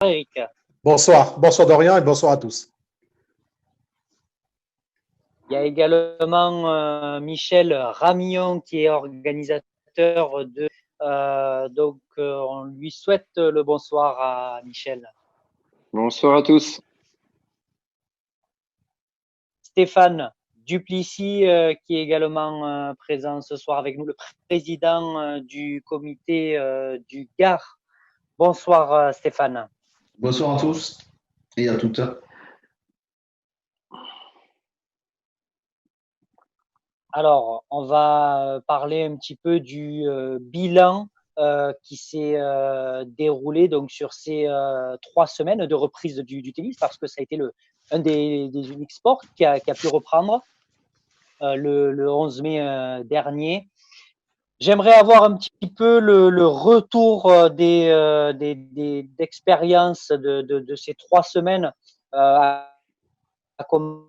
Eric. Bonsoir, bonsoir Dorian et bonsoir à tous. Il y a également Michel Ramillon qui est organisateur de. On lui souhaite le bonsoir à Michel. Bonsoir à tous. Stéphane Duplessis qui est également présent ce soir avec nous, le président du comité du Gard. Bonsoir Stéphane. Bonsoir à tous et à toutes. Alors, on va parler un petit peu du bilan qui s'est déroulé donc sur ces 3 semaines de reprise du tennis, parce que ça a été un des uniques sports qui a pu reprendre le 11 mai dernier. J'aimerais avoir un petit peu le retour d'expérience de ces 3 semaines à commencer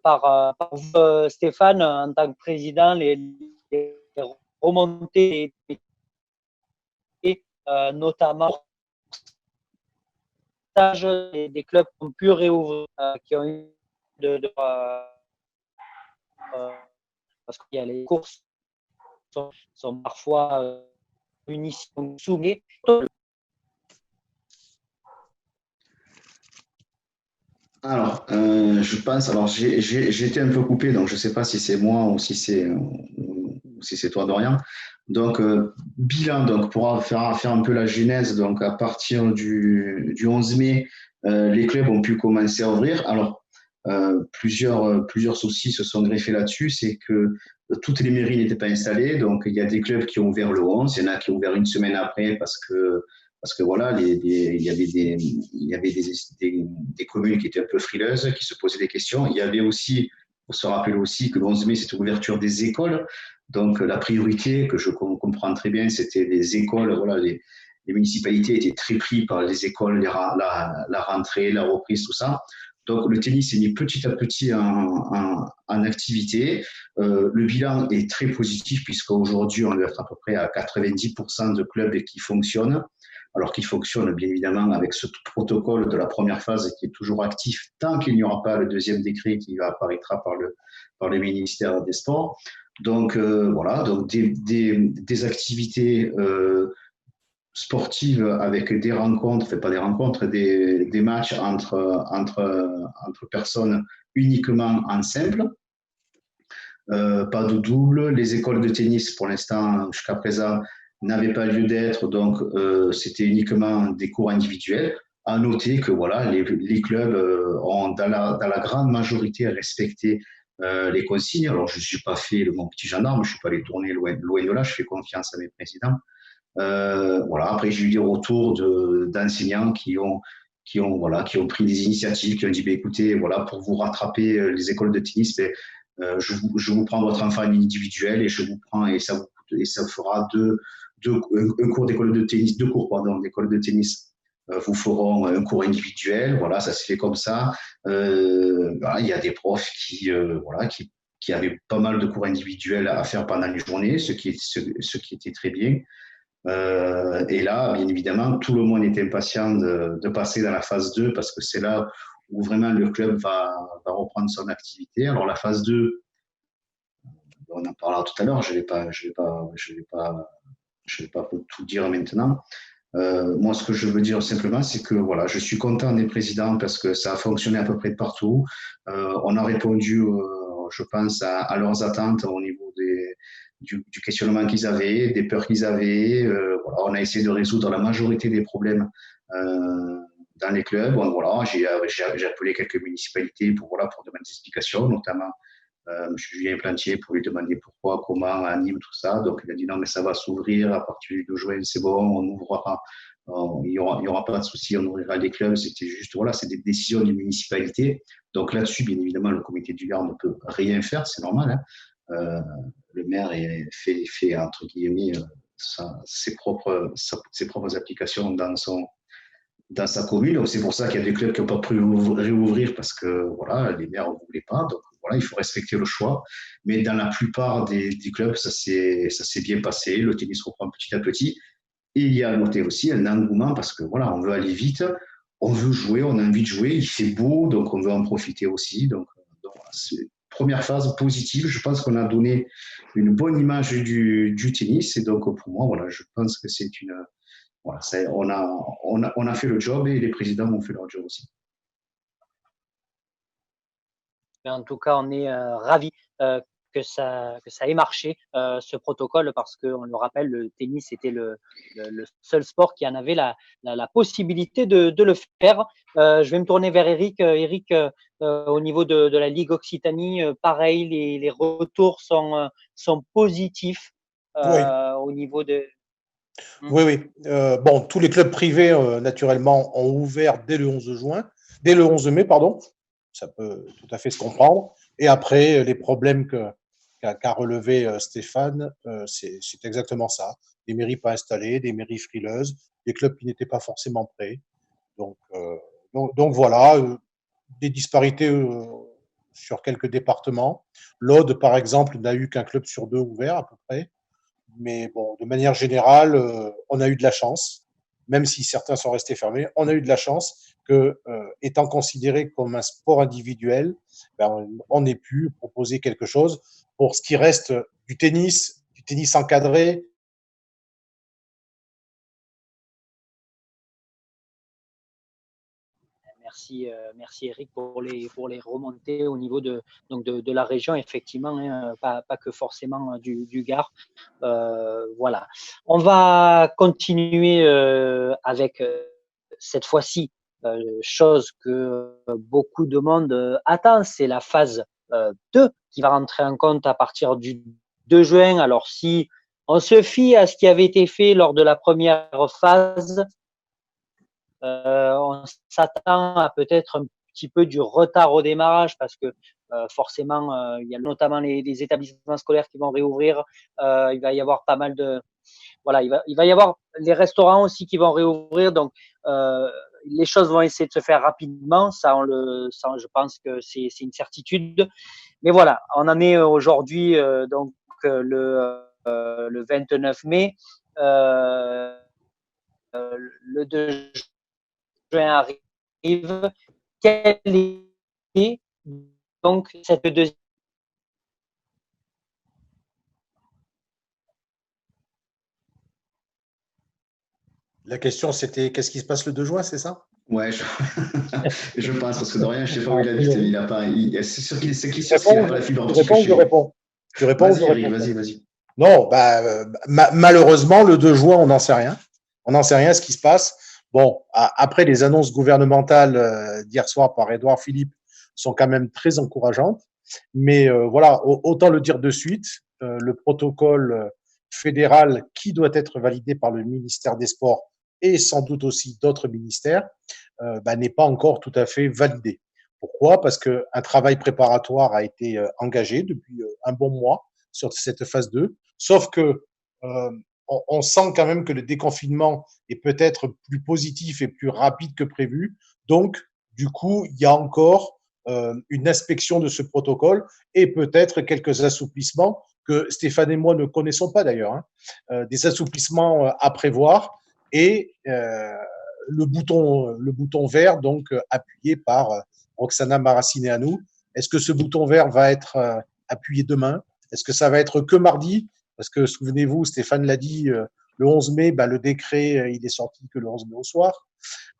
par vous, Stéphane, en tant que président, les remontées notamment des clubs qui ont pu réouvrir, qui ont eu parce qu'il y a les courses sont parfois soumises. Alors, je pense, alors j'ai été un peu coupé, donc je ne sais pas si c'est moi ou si c'est toi, Dorian. Donc, bilan, donc pour faire un peu la genèse, donc à partir du 11 mai, les clubs ont pu commencer à ouvrir. Alors, plusieurs soucis se sont greffés là-dessus, c'est que toutes les mairies n'étaient pas installées, donc il y a des clubs qui ont ouvert le 11, il y en a qui ont ouvert une semaine après parce que voilà, il y avait des communes qui étaient un peu frileuses, qui se posaient des questions. Il y avait aussi, il faut se rappeler aussi que le 11 mai, c'était l'ouverture des écoles. Donc, la priorité, que je comprends très bien, c'était les écoles. Voilà, les municipalités étaient très prises par les écoles, la rentrée, la reprise, tout ça. Donc, le tennis s'est mis petit à petit en activité. Le bilan est très positif puisqu'aujourd'hui, on doit être à peu près à 90% de clubs qui fonctionnent. Alors qu'il fonctionne bien évidemment avec ce protocole de la première phase qui est toujours actif tant qu'il n'y aura pas le deuxième décret qui apparaîtra par le ministère des Sports. Donc voilà, donc des activités sportives avec des rencontres, enfin pas des rencontres, des matchs entre personnes uniquement en simple. Pas de double. Les écoles de tennis, pour l'instant, jusqu'à présent, n'avaient pas lieu d'être, donc c'était uniquement des cours individuels. À noter que voilà, les clubs ont, dans la grande majorité, respecté les consignes. Alors, je ne suis pas fait mon petit gendarme, je ne suis pas allé tourner loin de là, je fais confiance à mes présidents. Voilà. Après, j'ai eu des retours d'enseignants qui ont pris des initiatives, qui ont dit, bah, écoutez, voilà, pour vous rattraper les écoles de tennis, bah, je vous prends votre enfant individuel et je vous prends et ça vous fera un cours d'école de tennis, deux cours pardon d'école de tennis. Vous feront un cours individuel, voilà, ça se fait comme ça. Voilà, il y a des profs qui avaient pas mal de cours individuels à faire pendant les journées, ce qui était très bien. Et là, bien évidemment, tout le monde est impatient de passer dans la phase 2 parce que c'est là où vraiment le club va reprendre son activité. Alors la phase 2, on en parlera tout à l'heure, je vais pas tout dire maintenant. Moi, ce que je veux dire simplement, c'est que voilà, je suis content des présidents parce que ça a fonctionné à peu près de partout. On a répondu, je pense, à leurs attentes au niveau du questionnement qu'ils avaient, des peurs qu'ils avaient. Voilà, on a essayé de résoudre la majorité des problèmes dans les clubs. Bon, voilà, j'ai appelé quelques municipalités pour demander des explications, notamment M. Julien Plantier pour lui demander pourquoi, comment, à Nîmes, tout ça. Donc, il a dit non, mais ça va s'ouvrir à partir du 2 juin, c'est bon, on ouvrira, il n'y aura pas de souci, on ouvrira les clubs. C'était juste, voilà, c'est des décisions des municipalités. Donc là-dessus, bien évidemment, le comité du Gard ne peut rien faire, c'est normal. Hein. Le maire fait entre guillemets, ses propres applications dans sa commune. Donc, c'est pour ça qu'il y a des clubs qui n'ont pas pu réouvrir parce que voilà, les maires ne voulaient pas. Donc, voilà, il faut respecter le choix. Mais dans la plupart des clubs, ça s'est bien passé. Le tennis reprend petit à petit. Et il y a à noter aussi un engouement parce que voilà, on veut aller vite, on veut jouer, on a envie de jouer, il fait beau, donc on veut en profiter aussi. Donc voilà, première phase positive, je pense qu'on a donné une bonne image du tennis. Et donc pour moi, voilà, je pense que c'est une. Voilà, on a fait le job et les présidents ont fait leur job aussi. Mais en tout cas, on est ravis que ça ait marché, ce protocole, parce qu'on le rappelle, le tennis était le seul sport qui en avait la possibilité de le faire. Je vais me tourner vers Eric. Eric, au niveau de la Ligue Occitanie, pareil, les retours sont positifs Oui, au niveau de. Hmm. oui, oui. Bon, tous les clubs privés, naturellement, ont ouvert dès le 11 juin, dès le 11 mai, pardon. Ça peut tout à fait se comprendre. Et après, les problèmes qu'a relevé Stéphane, c'est exactement ça. Des mairies pas installées, des mairies frileuses, des clubs qui n'étaient pas forcément prêts. Donc, donc voilà, des disparités sur quelques départements. L'Aude, par exemple, n'a eu qu'un club sur deux ouvert à peu près. Mais bon, de manière générale, on a eu de la chance, même si certains sont restés fermés, on a eu de la chance que, étant considéré comme un sport individuel, ben, on ait pu proposer quelque chose pour ce qui reste du tennis encadré. Merci, merci Eric pour les remontées au niveau de la région, effectivement, hein, pas que forcément du Gard. Voilà. On va continuer avec cette fois-ci, chose que beaucoup de monde attend, c'est la phase 2 qui va rentrer en compte à partir du 2 juin. Alors si on se fie à ce qui avait été fait lors de la première phase, on s'attend à peut-être un petit peu du retard au démarrage parce que forcément, il y a notamment les établissements scolaires qui vont réouvrir. Il va y avoir pas mal de. Voilà, il va y avoir les restaurants aussi qui vont réouvrir. Donc, les choses vont essayer de se faire rapidement. Ça, je pense que c'est une certitude. Mais voilà, on en est aujourd'hui, donc le 29 mai. Le 2 juin arrive. Quelle est donc cette deuxième. La question, c'était qu'est-ce qui se passe le 2 juin, c'est ça? Ouais, je pense, parce que Dorian, je ne sais pas où Ah, il habite, mais il a pas. C'est sûr qu'il n'a pas la fibre tu optique réponds ou chez je lui. réponds? Tu réponds ou je Vas-y, Eric, réponds? vas-y, vas-y. Non, bah, malheureusement, le 2 juin, on n'en sait rien. On n'en sait rien ce qui se passe. Bon, après, les annonces gouvernementales d'hier soir par Édouard Philippe sont quand même très encourageantes. Mais voilà, autant le dire de suite, le protocole fédéral qui doit être validé par le ministère des Sports et sans doute aussi d'autres ministères bah, n'est pas encore tout à fait validé. Pourquoi? Parce qu'un travail préparatoire a été engagé depuis un bon mois sur cette phase 2. Sauf que on sent quand même que le déconfinement est peut-être plus positif et plus rapide que prévu. Donc, du coup, il y a encore une inspection de ce protocole et peut-être quelques assouplissements que Stéphane et moi ne connaissons pas d'ailleurs. Hein. Des assouplissements à prévoir et le bouton vert, donc appuyé par Roxana Maracineanu. Est-ce que ce bouton vert va être appuyé demain? Est-ce que ça va être que mardi? Parce que souvenez-vous, Stéphane l'a dit, le 11 mai, bah, le décret, il est sorti que le 11 mai au soir.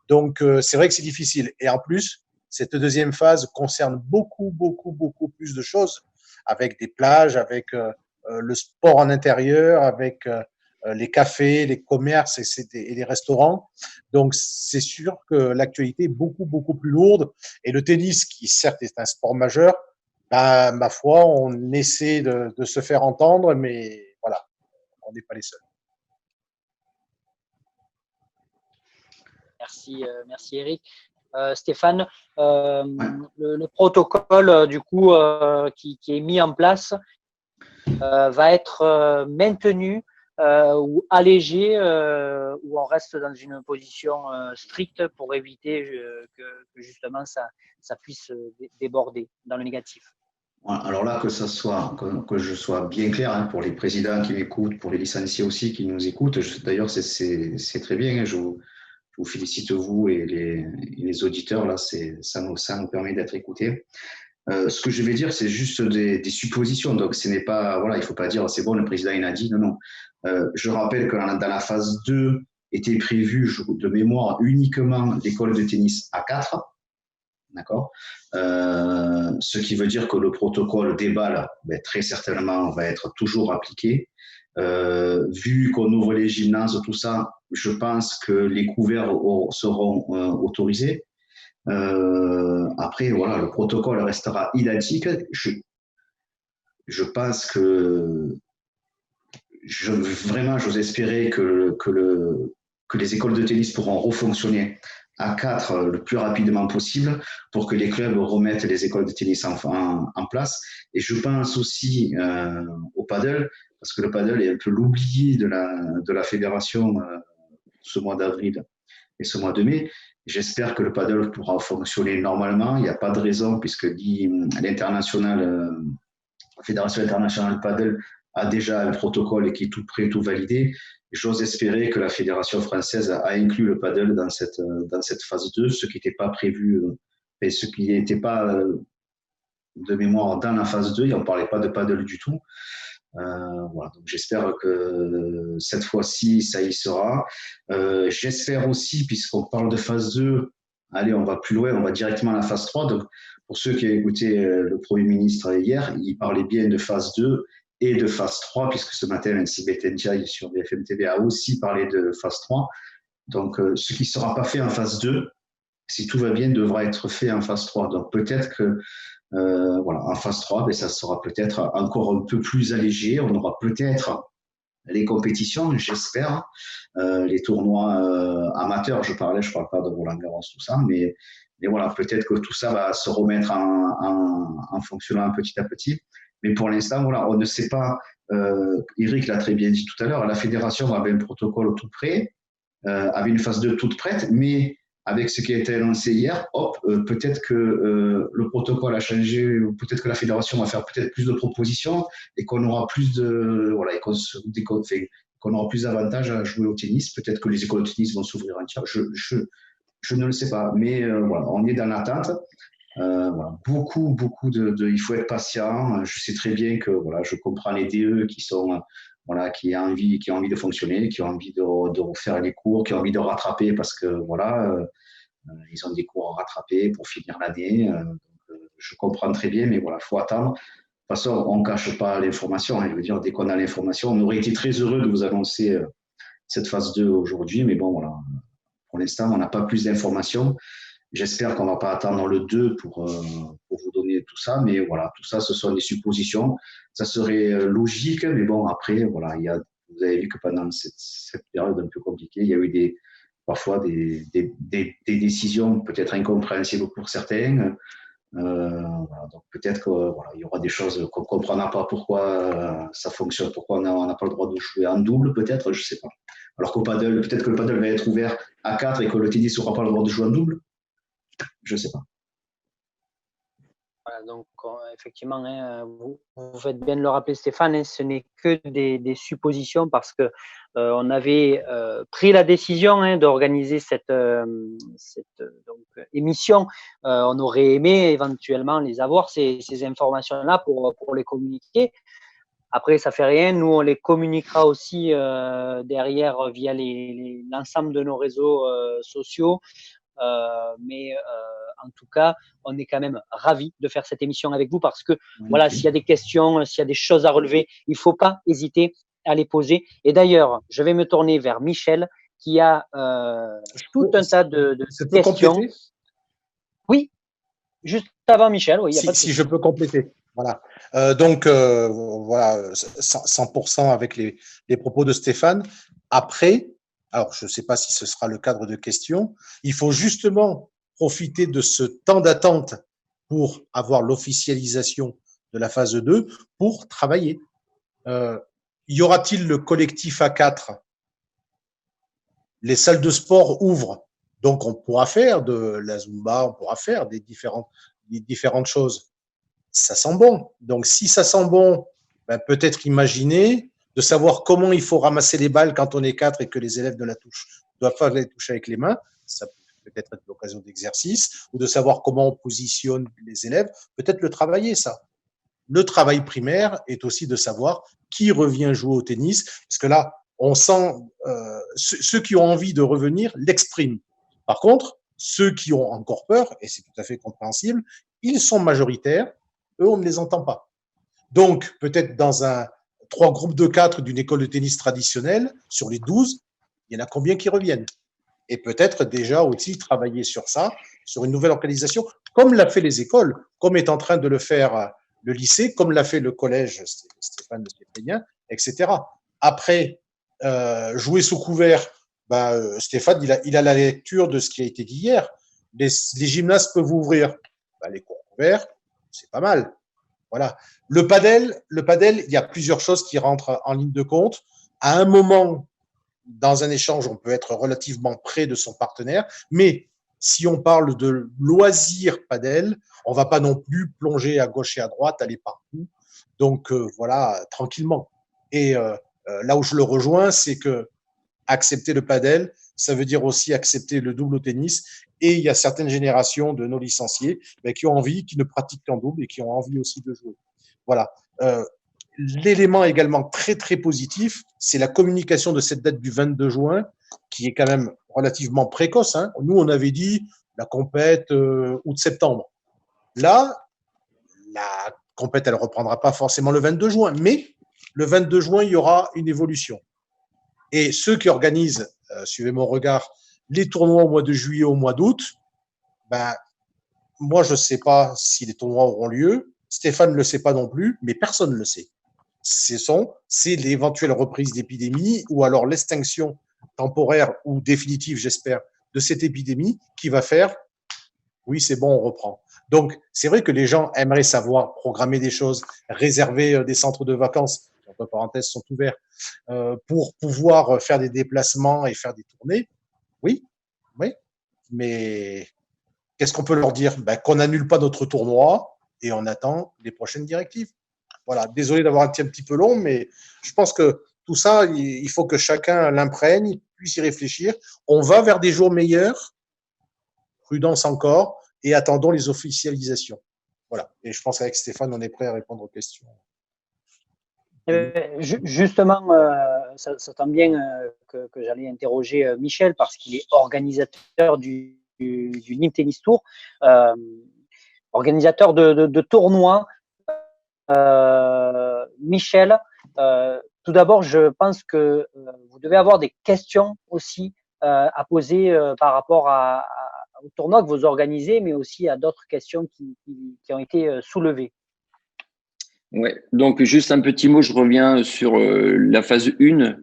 Donc, c'est vrai que c'est difficile. Et en plus, cette deuxième phase concerne beaucoup, beaucoup, beaucoup plus de choses, avec des plages, avec le sport en intérieur, avec les cafés, les commerces et les restaurants. Donc, c'est sûr que l'actualité est beaucoup, beaucoup plus lourde. Et le tennis, qui certes est un sport majeur, bah, ma foi, on essaie de se faire entendre, mais voilà, on n'est pas les seuls. Merci, merci Eric. Stéphane, Ouais. le protocole du coup qui est mis en place va être maintenu ou allégé ou on reste dans une position stricte pour éviter que justement ça puisse déborder dans le négatif. Alors là, que je sois bien clair hein, pour les présidents qui m'écoutent, pour les licenciés aussi qui nous écoutent. D'ailleurs, c'est très bien. Hein, je vous félicite, vous et les auditeurs. Là, ça nous permet d'être écoutés. Ce que je vais dire, c'est juste des suppositions. Donc, ce n'est pas, voilà, il ne faut pas dire c'est bon, le président il a dit. Non, non. Je rappelle que dans la phase 2 était prévu de mémoire uniquement l'école de tennis A4. D'accord. Ce qui veut dire que le protocole des balles, ben, très certainement, va être toujours appliqué. Vu qu'on ouvre les gymnases, tout ça, je pense que les couverts seront autorisés. Après, voilà, le protocole restera identique. Je pense que vraiment, j'ose espérer que les écoles de tennis pourront refonctionner à 4 le plus rapidement possible pour que les clubs remettent les écoles de tennis en place. Et je pense aussi au paddle, parce que le paddle est un peu l'oublié de la fédération ce mois d'avril et ce mois de mai. J'espère que le paddle pourra fonctionner normalement. Il n'y a pas de raison, puisque l'international, la Fédération internationale de paddle a déjà un protocole qui est tout prêt, tout validé. J'ose espérer que la Fédération française a inclus le paddle dans cette phase 2, ce qui n'était pas prévu et ce qui n'était pas de mémoire dans la phase 2. On ne parlait pas de paddle du tout. Voilà, donc j'espère que cette fois-ci, ça y sera. J'espère aussi, puisqu'on parle de phase 2, allez, on va plus loin, on va directement à la phase 3. Donc, pour ceux qui ont écouté le Premier ministre hier, il parlait bien de phase 2 et de phase 3, puisque ce matin, Nancy Bettendiaï sur BFM TV a aussi parlé de phase 3. Donc, ce qui ne sera pas fait en phase 2, si tout va bien, devra être fait en phase 3. Donc, peut-être que voilà, en phase 3, ben, ça sera peut-être encore un peu plus allégé. On aura peut-être les compétitions, j'espère, les tournois amateurs, je ne parle pas de Roland Garros, tout ça, mais voilà, peut-être que tout ça va se remettre en fonctionnant petit à petit. Mais pour l'instant, voilà, on ne sait pas. Eric l'a très bien dit tout à l'heure, la fédération avait un protocole tout prêt, avait une phase 2 toute prête, mais avec ce qui a été annoncé hier, hop, peut-être que le protocole a changé, ou peut-être que la fédération va faire peut-être plus de propositions et qu'on aura plus de, voilà, qu'on aura plus d'avantages à jouer au tennis. Peut-être que les écoles de tennis vont s'ouvrir entièrement. Je ne le sais pas, mais voilà, on est dans l'attente. Voilà, beaucoup il faut être patient. Je sais très bien que voilà, je comprends les DE qui sont voilà, qui ont envie de fonctionner, qui ont envie de refaire les cours, qui ont envie de rattraper parce que voilà, ils ont des cours à rattraper pour finir l'année. Je comprends très bien, mais voilà, faut attendre. De toute façon, on ne cache pas l'information. Hein. Je veux dire, dès qu'on a l'information, on aurait été très heureux de vous annoncer cette phase 2 aujourd'hui, mais bon, voilà, pour l'instant, on n'a pas plus d'informations. J'espère qu'on ne va pas attendre le 2 pour vous donner tout ça, mais voilà, tout ça, ce sont des suppositions. Ça serait logique, mais bon, après, voilà, vous avez vu que pendant cette période un peu compliquée, il y a eu parfois des décisions peut-être incompréhensibles pour certains. Voilà, donc peut-être qu'il voilà, y aura des choses qu'on ne comprendra pas pourquoi ça fonctionne, pourquoi on n'a pas le droit de jouer en double, peut-être, je ne sais pas. Alors qu'au paddle, peut-être que le paddle va être ouvert à 4 et que le tennis n'aura pas le droit de jouer en double. Je ne sais pas. Voilà, donc, effectivement, hein, vous faites bien de le rappeler, Stéphane, hein, ce n'est que des suppositions parce que on avait pris la décision hein, d'organiser cette donc, émission. On aurait aimé éventuellement les avoir, ces informations-là, pour les communiquer. Après, ça fait rien. Nous, on les communiquera aussi derrière via l'ensemble de nos réseaux sociaux. Mais en tout cas, on est quand même ravis de faire cette émission avec vous parce que voilà, s'il y a des questions, s'il y a des choses à relever, il ne faut pas hésiter à les poser. Et d'ailleurs, je vais me tourner vers Michel qui a tout un tas de questions. Compléter oui, juste avant Michel, oui, il n'y a pas de si je peux compléter. Voilà. Donc, voilà, 100% avec les propos de Stéphane. Après, alors je ne sais pas si ce sera le cadre de questions, il faut justement profiter de ce temps d'attente pour avoir l'officialisation de la phase 2 pour travailler. Y aura-t-il le collectif A4 ? Les salles de sport ouvrent, donc on pourra faire de la Zumba, on pourra faire des différentes choses. ça sent bon. Donc, si ça sent bon, ben, peut-être imaginer de savoir comment il faut ramasser les balles quand on est 4 et que les élèves de la touche doivent pas les toucher avec les mains. Ça peut être l'occasion d'exercice, ou de savoir comment on positionne les élèves. Peut-être le travailler, ça. Le travail primaire est aussi de savoir qui revient jouer au tennis, parce que là, on sent ceux qui ont envie de revenir l'expriment. Par contre, ceux qui ont encore peur, et c'est tout à fait compréhensible, ils sont majoritaires, eux, on ne les entend pas. Donc, peut-être dans trois groupes de 4 d'une école de tennis traditionnelle, sur les 12, il y en a combien qui reviennent? Et peut-être déjà aussi travailler sur ça, sur une nouvelle organisation, comme l'a fait les écoles, comme est en train de le faire le lycée, comme l'a fait le collège Stéphane Stéphane, etc. Après, jouer sous couvert, ben, Stéphane, il a la lecture de ce qui a été dit hier. Les gymnases peuvent ouvrir. Ben, les cours couverts, c'est pas mal. Voilà. Le padel, il y a plusieurs choses qui rentrent en ligne de compte. À un moment, dans un échange, on peut être relativement près de son partenaire, mais si on parle de loisir padel, on va pas non plus plonger à gauche et à droite, aller partout. Donc voilà, tranquillement. Et là où je le rejoins, c'est que accepter le padel, ça veut dire aussi accepter le double au tennis. Et il y a certaines générations de nos licenciés qui ont envie, qui ne pratiquent qu'en double et qui ont envie aussi de jouer. Voilà. L'élément également très très positif, c'est la communication de cette date du 22 juin, qui est quand même relativement précoce. Hein. Nous, on avait dit la compète août-septembre. Là, la compète, elle ne reprendra pas forcément le 22 juin, mais le 22 juin, il y aura une évolution. Et ceux qui organisent, suivez mon regard, les tournois au mois de juillet, au mois d'août, ben, moi, je ne sais pas si les tournois auront lieu. Stéphane ne le sait pas non plus, mais personne ne le sait. C'est l'éventuelle reprise d'épidémie ou alors l'extinction temporaire ou définitive, j'espère, de cette épidémie qui va faire oui, c'est bon, on reprend. Donc, c'est vrai que les gens aimeraient savoir programmer des choses, réserver des centres de vacances, entre parenthèses, sont ouverts, pour pouvoir faire des déplacements et faire des tournées. Oui, oui, mais qu'est-ce qu'on peut leur dire? Ben, qu'on n'annule pas notre tournoi et on attend les prochaines directives. Voilà, désolé d'avoir été un petit peu long, mais je pense que tout ça, il faut que chacun l'imprègne, puisse y réfléchir. On va vers des jours meilleurs, prudence encore, et attendons les officialisations. Voilà. Et je pense qu'avec Stéphane, on est prêt à répondre aux questions. Justement, ça tombe bien que j'allais interroger Michel parce qu'il est organisateur du Nîmes Tennis Tour, organisateur de tournois. Michel, tout d'abord, je pense que vous devez avoir des questions aussi à poser par rapport au tournoi que vous organisez, mais aussi à d'autres questions qui ont été soulevées. Ouais, donc juste un petit mot, je reviens sur la phase 1.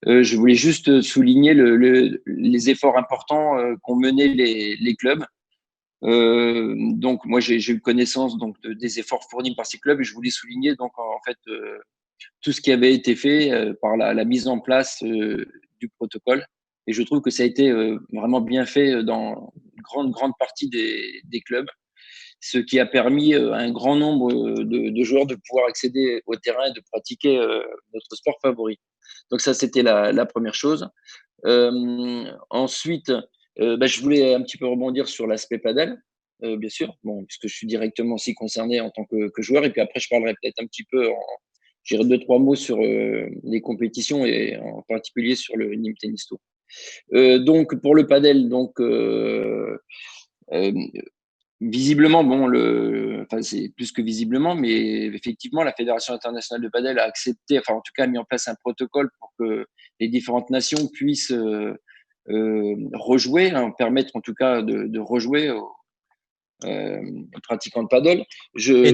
Je voulais juste souligner les efforts importants qu'ont menés les clubs. Donc moi j'ai eu connaissance donc des efforts fournis par ces clubs et je voulais souligner donc en fait tout ce qui avait été fait par la mise en place du protocole. Et je trouve que ça a été vraiment bien fait dans une grande partie des clubs, ce qui a permis à un grand nombre de joueurs de pouvoir accéder au terrain et de pratiquer notre sport favori. Donc ça, c'était la première chose. Ensuite, je voulais un petit peu rebondir sur l'aspect padel, bien sûr, bon, puisque je suis directement aussi concerné en tant que joueur. Et puis après, je parlerai peut-être un petit peu, je dirais 2-3 mots sur les compétitions et en particulier sur le Nîmes Tennis Tour. Donc pour le padel, donc visiblement, bon, enfin c'est plus que visiblement, mais effectivement, la Fédération internationale de padel a accepté, enfin en tout cas a mis en place un protocole pour que les différentes nations puissent rejouer, hein, permettre en tout cas de rejouer aux pratiquants de padel. Et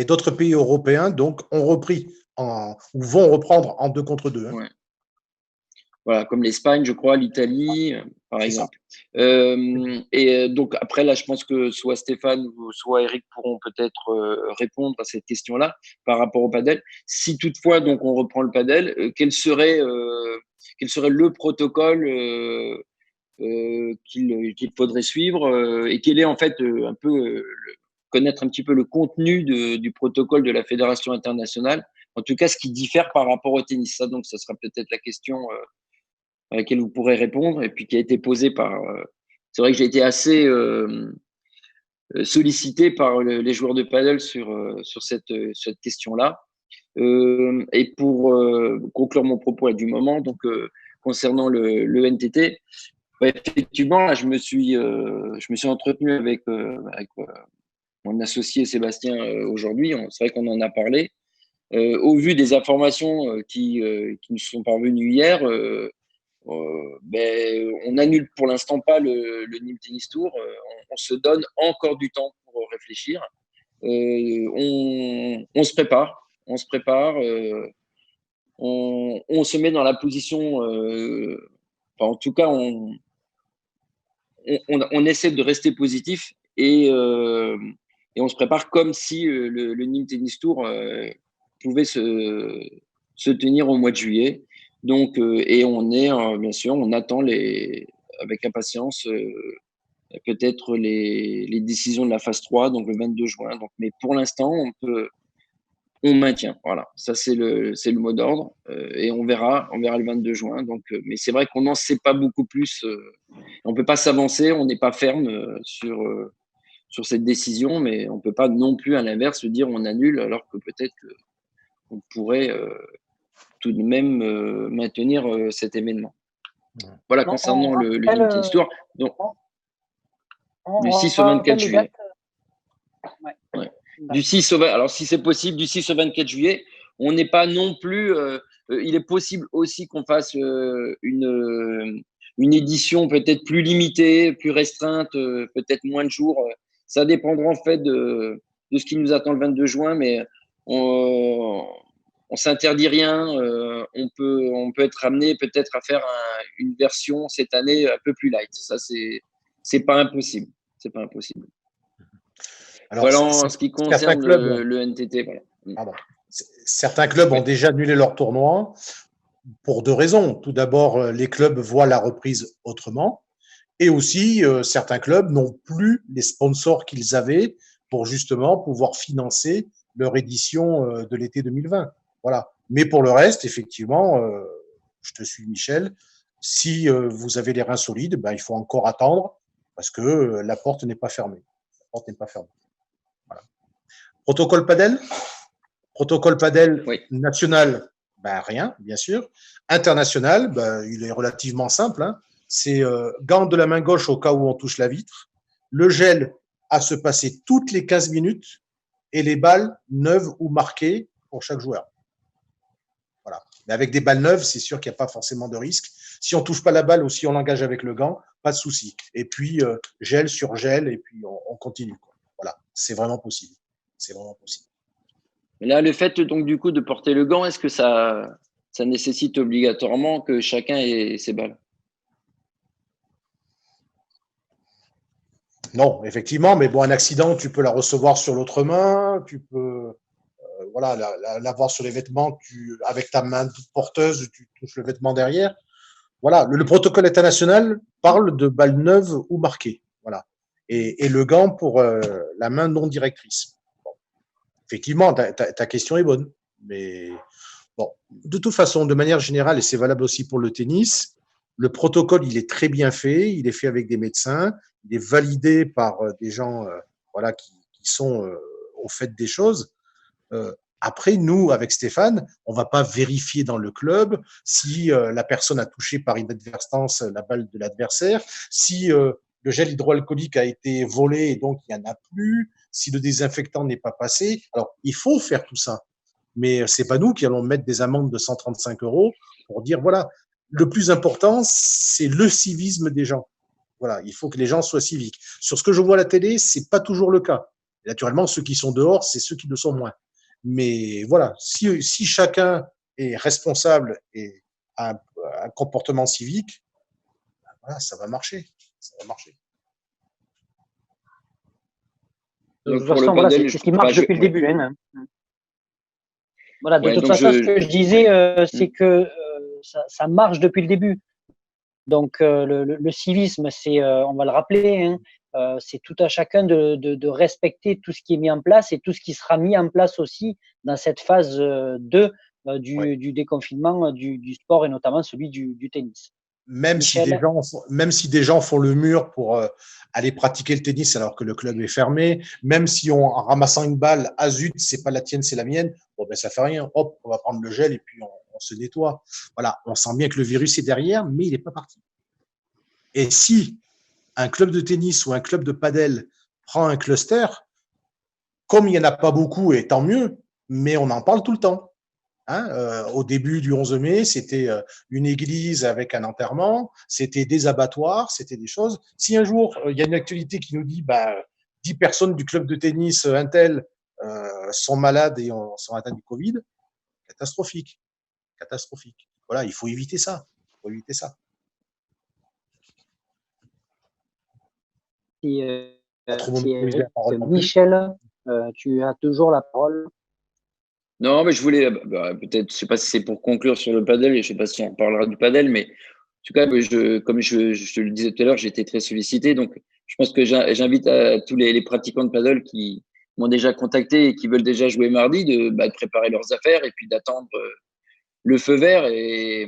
d'autres pays européens donc ont repris ou vont reprendre en 2 contre 2. Hein. Ouais. Voilà, comme l'Espagne, je crois, l'Italie, par exemple. Donc après, là, je pense que soit Stéphane ou soit Eric pourront peut-être répondre à cette question-là par rapport au padel. Si toutefois, donc, on reprend le padel, quel serait le protocole qu'il faudrait suivre et quel est en fait un peu connaître un petit peu le contenu du protocole de la Fédération internationale. En tout cas, ce qui diffère par rapport au tennis. Ça, donc, ça sera peut-être la question à laquelle vous pourrez répondre et puis qui a été posée par. C'est vrai que j'ai été assez sollicité par les joueurs de paddle sur cette question-là. Et pour conclure mon propos du moment, donc concernant le NTT, ouais, effectivement, là, je me suis entretenu avec mon associé Sébastien aujourd'hui. C'est vrai qu'on en a parlé. Au vu des informations qui nous sont parvenues hier, on annule pour l'instant pas le Nîmes Tennis Tour. On se donne encore du temps pour réfléchir. On se prépare. On se prépare. On se met dans la position. En tout cas, on essaie de rester positif et on se prépare comme si le Nîmes Tennis Tour pouvait se tenir au mois de juillet. Donc, et on est, bien sûr, on attend avec impatience peut-être les décisions de la phase 3, donc le 22 juin. Donc, mais pour l'instant, on maintient. Voilà, ça c'est le mot d'ordre et on verra le 22 juin. Donc, mais c'est vrai qu'on n'en sait pas beaucoup plus. On peut pas s'avancer, on n'est pas ferme sur cette décision, mais on peut pas non plus à l'inverse dire on annule alors que peut-être qu'on pourrait tout de même maintenir cet événement. Voilà, concernant le Nîmes Tennis Tour, donc du 6 au 24 juillet. Ouais. Du 6 au 20, alors si c'est possible, du 6 au 24 juillet, on n'est pas non plus. Il est possible aussi qu'on fasse une édition peut-être plus limitée, plus restreinte, peut-être moins de jours. Ça dépendra en fait de ce qui nous attend le 22 juin, mais on s'interdit rien. On peut être amené peut-être à faire une version cette année un peu plus light. Ça, c'est pas impossible. C'est pas impossible. Alors, voilà en ce qui concerne le NTT. Voilà. Pardon. Certains clubs ont déjà annulé leur tournoi pour deux raisons. Tout d'abord, les clubs voient la reprise autrement. Et aussi, certains clubs n'ont plus les sponsors qu'ils avaient pour justement pouvoir financer leur édition de l'été 2020. Voilà. Mais pour le reste, effectivement, je te suis, Michel, si vous avez les reins solides, ben, il faut encore attendre parce que la porte n'est pas fermée. La porte n'est pas fermée. Voilà. Protocole Padel. Protocole Padel national, ben rien, bien sûr. International, ben, il est relativement simple. Hein. C'est gants de la main gauche au cas où on touche la vitre. Le gel à se passer toutes les 15 minutes et les balles neuves ou marquées pour chaque joueur. Voilà. Mais avec des balles neuves, c'est sûr qu'il n'y a pas forcément de risque. Si on ne touche pas la balle ou si on l'engage avec le gant, pas de souci. Et puis, gel sur gel, et puis on continue. Quoi. Voilà, c'est vraiment possible. C'est vraiment possible. Là, le fait donc du coup de porter le gant, est-ce que ça nécessite obligatoirement que chacun ait ses balles? Non, effectivement, mais bon, un accident, tu peux la recevoir sur l'autre main, tu peux voilà, l'avoir sur les vêtements, avec ta main porteuse, tu touches le vêtement derrière. Voilà, le protocole international parle de balles neuves ou marquées. Voilà. Et le gant pour la main non directrice. Bon. Effectivement, ta question est bonne. Mais bon, de toute façon, de manière générale, et c'est valable aussi pour le tennis, le protocole, il est très bien fait. Il est fait avec des médecins. Il est validé par des gens voilà, qui sont au fait des choses. Après, nous, avec Stéphane, on ne va pas vérifier dans le club si la personne a touché par inadvertance la balle de l'adversaire, si le gel hydroalcoolique a été volé et donc il n'y en a plus, si le désinfectant n'est pas passé. Alors, il faut faire tout ça, mais ce n'est pas nous qui allons mettre des amendes de 135 € pour dire, voilà, le plus important, c'est le civisme des gens. Voilà, il faut que les gens soient civiques. Sur ce que je vois à la télé, ce n'est pas toujours le cas. Et naturellement, ceux qui sont dehors, c'est ceux qui le sont moins. Mais voilà, si chacun est responsable et a un comportement civique, voilà, ça va marcher. Ça va marcher. De toute façon, voilà, c'est ce qui marche depuis le début. Hein. Voilà, de toute façon, ce que je disais, c'est que ça marche depuis le début. Donc, le civisme, c'est, on va le rappeler, hein, c'est tout à chacun de respecter tout ce qui est mis en place et tout ce qui sera mis en place aussi dans cette phase 2 du déconfinement du sport et notamment celui du tennis. Même si des gens font le mur pour aller pratiquer le tennis alors que le club est fermé, même si en ramassant une balle, ah zut, c'est pas la tienne, c'est la mienne, bon ben ça fait rien, hop, on va prendre le gel et puis on se nettoie. Voilà, on sent bien que le virus est derrière, mais il n'est pas parti. Et si un club de tennis ou un club de padel prend un cluster, comme il n'y en a pas beaucoup, et tant mieux, mais on en parle tout le temps. Au début du 11 mai, c'était une église avec un enterrement, c'était des abattoirs, c'était des choses. Si un jour, il y a une actualité qui nous dit 10 personnes du club de tennis Intel sont malades et sont atteintes du Covid, catastrophique. Catastrophique. Voilà, il faut éviter ça. Il faut éviter ça. Michel, tu as toujours la parole. Non, mais je voulais peut-être, je sais pas si c'est pour conclure sur le padel, et je sais pas si on parlera du padel, mais en tout cas, comme je te le disais tout à l'heure, j'ai été très sollicité, donc je pense que j'invite à tous les pratiquants de padel qui m'ont déjà contacté et qui veulent déjà jouer mardi de préparer leurs affaires et puis d'attendre le feu vert et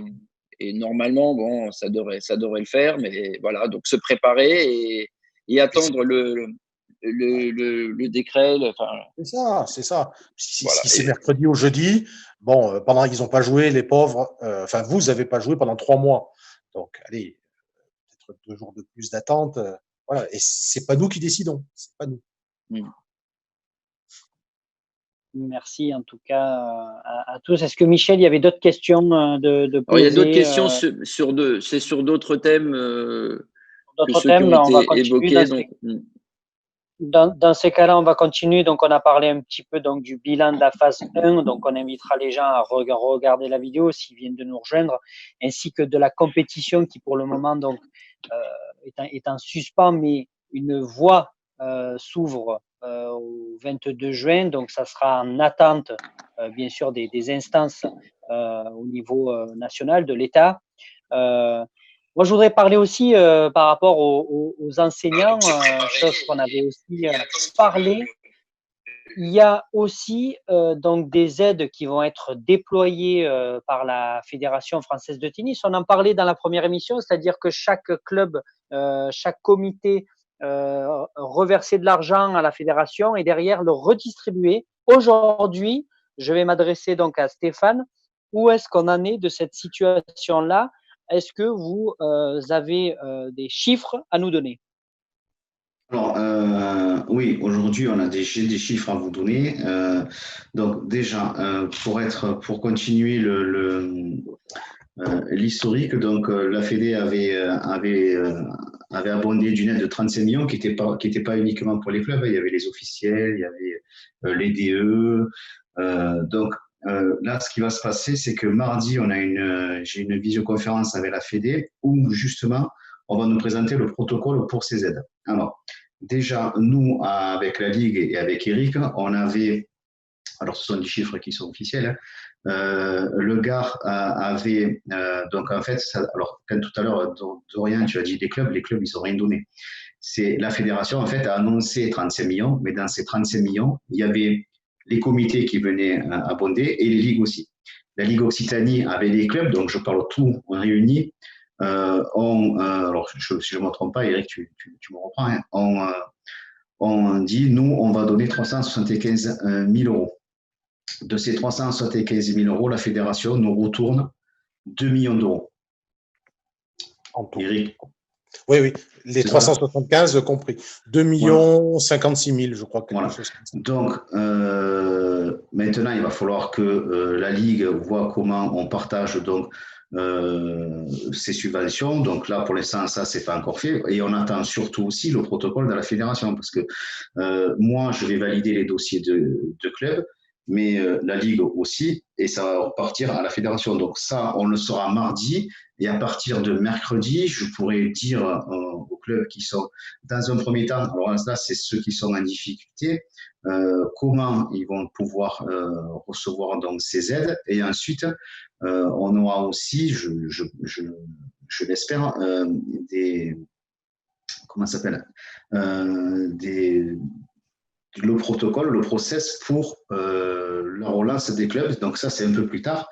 normalement, bon, ça devrait le faire, mais voilà, donc se préparer et attendre le décret. C'est ça. Si Voilà. c'est mercredi ou jeudi, bon, pendant qu'ils n'ont pas joué, les pauvres, vous n'avez pas joué pendant 3 mois. Donc, allez, peut-être 2 jours de plus d'attente. Voilà. Et c'est pas nous qui décidons. C'est pas nous. Merci en tout cas à tous. Est-ce que Michel, il y avait d'autres questions de poser? Alors, il y a d'autres questions sur d'autres thèmes que ceux qui ont on va été évoqués. Dans ces cas-là, on va continuer. Donc, on a parlé un petit peu donc, du bilan de la phase 1. Donc, on invitera les gens à regarder la vidéo s'ils viennent de nous rejoindre, ainsi que de la compétition qui, pour le moment, donc, est en suspens, mais une voie s'ouvre au 22 juin. Donc, ça sera en attente, bien sûr, des instances au niveau national de l'État. Moi, je voudrais parler aussi par rapport aux enseignants, chose qu'on avait aussi parlé. Il y a aussi donc des aides qui vont être déployées par la Fédération française de tennis. On en parlait dans la première émission, c'est-à-dire que chaque club, chaque comité reversait de l'argent à la fédération et derrière le redistribuer. Aujourd'hui, je vais m'adresser donc à Stéphane. Où est-ce qu'on en est de cette situation-là? Est-ce que vous avez des chiffres à nous donner? Alors, oui, aujourd'hui, on a des chiffres à vous donner. Donc, déjà, pour continuer l'historique, donc la Fédé avait abondé d'une aide de 35 millions qui était pas uniquement pour les clubs. Il y avait les officiels, il y avait les DE. Donc, là, ce qui va se passer, c'est que mardi, j'ai une visioconférence avec la Fédé où justement, on va nous présenter le protocole pour ces aides. Alors, déjà, nous, avec la Ligue et avec Eric, on avait, alors ce sont des chiffres qui sont officiels, le GAR avait, donc en fait, alors quand tout à l'heure, Dorian, tu as dit les clubs, ils n'ont rien donné. C'est la fédération, en fait, a annoncé 35 millions, mais dans ces 35 millions, il y avait les comités qui venaient abonder et les ligues aussi. La Ligue Occitanie avait les clubs, donc je parle tout réunis. Alors, si je ne me trompe pas, Eric, tu me reprends, hein, on dit, nous, on va donner 375 000 euros. De ces 375 000 euros, la fédération nous retourne 2 millions d'euros. Eric? Oui, les 375 compris. 2 millions 56 000, je crois. Voilà. Donc, maintenant, il va falloir que la Ligue voit comment on partage donc, ces subventions. Donc là, pour l'instant, ça, c'est pas encore fait. Et on attend surtout aussi le protocole de la fédération parce que moi, je vais valider les dossiers de clubs, mais la Ligue aussi, et ça va repartir à la fédération. Donc ça, on le saura mardi. Et à partir de mercredi, je pourrais dire aux clubs qui sont dans un premier temps, alors là, c'est ceux qui sont en difficulté, comment ils vont pouvoir recevoir donc ces aides. Et ensuite, on aura aussi, je l'espère, comment ça s'appelle, le protocole, le process pour la relance des clubs. Donc ça, c'est un peu plus tard.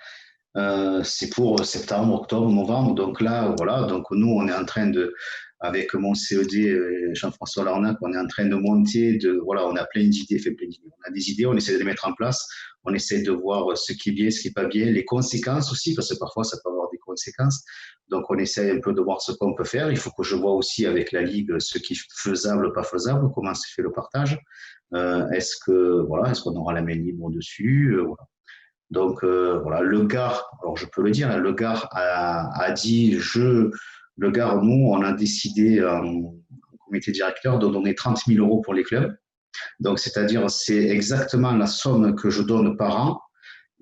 C'est pour septembre, octobre, novembre. Donc là, voilà. Donc nous, on est en train de, avec mon CED, Jean-François Larnac, on est en train de monter. Voilà, on a plein d'idées, On a des idées, on essaie de les mettre en place. On essaie de voir ce qui est bien, ce qui est pas bien, les conséquences aussi, parce que parfois ça peut avoir des conséquences. Donc on essaie un peu de voir ce qu'on peut faire. Il faut que je vois aussi avec la ligue ce qui est faisable, pas faisable, comment se fait le partage. Est-ce qu'on aura la main libre dessus, voilà. Donc voilà, le Gard, alors je peux le dire, le Gard a dit, le Gard, nous, on a décidé en comité directeur de donner 30 000 euros pour les clubs. Donc c'est-à-dire, c'est exactement la somme que je donne par an.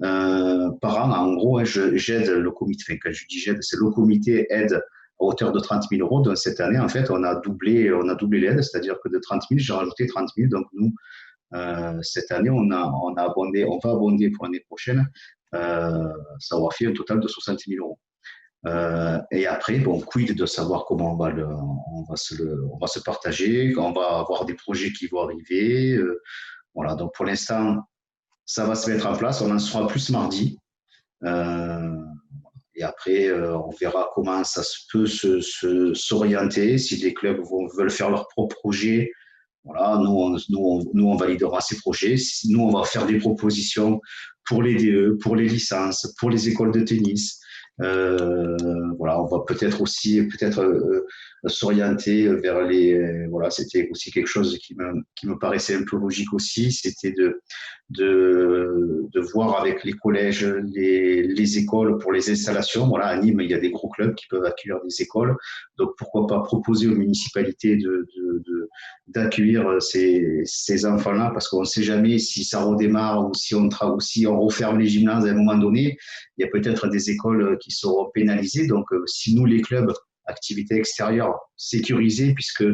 En gros, j'aide le comité, enfin, quand je dis j'aide, c'est le comité aide à hauteur de 30 000 euros. Donc cette année, en fait, on a doublé l'aide, c'est-à-dire que de 30 000, j'ai rajouté 30 000. Donc nous, cette année, on va abonder pour l'année prochaine. Ça aura fait un total de 60 000 euros. Et après, bon, quid de savoir comment on va se partager, on va avoir des projets qui vont arriver. Voilà, donc pour l'instant, ça va se mettre en place. On en sera plus mardi. Et après, on verra comment ça peut s'orienter. Si les clubs veulent faire leur propre projet, voilà, nous, on validera ces projets. Nous, on va faire des propositions pour les DE, pour les licences, pour les écoles de tennis. Voilà, on va peut-être aussi s'orienter vers voilà, c'était aussi quelque chose qui me paraissait un peu logique aussi, c'était de voir avec les collèges, les écoles pour les installations. Voilà, à Nîmes, il y a des gros clubs qui peuvent accueillir des écoles. Donc, pourquoi pas proposer aux municipalités d'accueillir ces enfants-là, parce qu'on ne sait jamais si ça redémarre ou si on referme les gymnases à un moment donné. Il y a peut-être des écoles qui seront pénalisées. Donc, si nous, les clubs, activités extérieures, sécurisées, puisque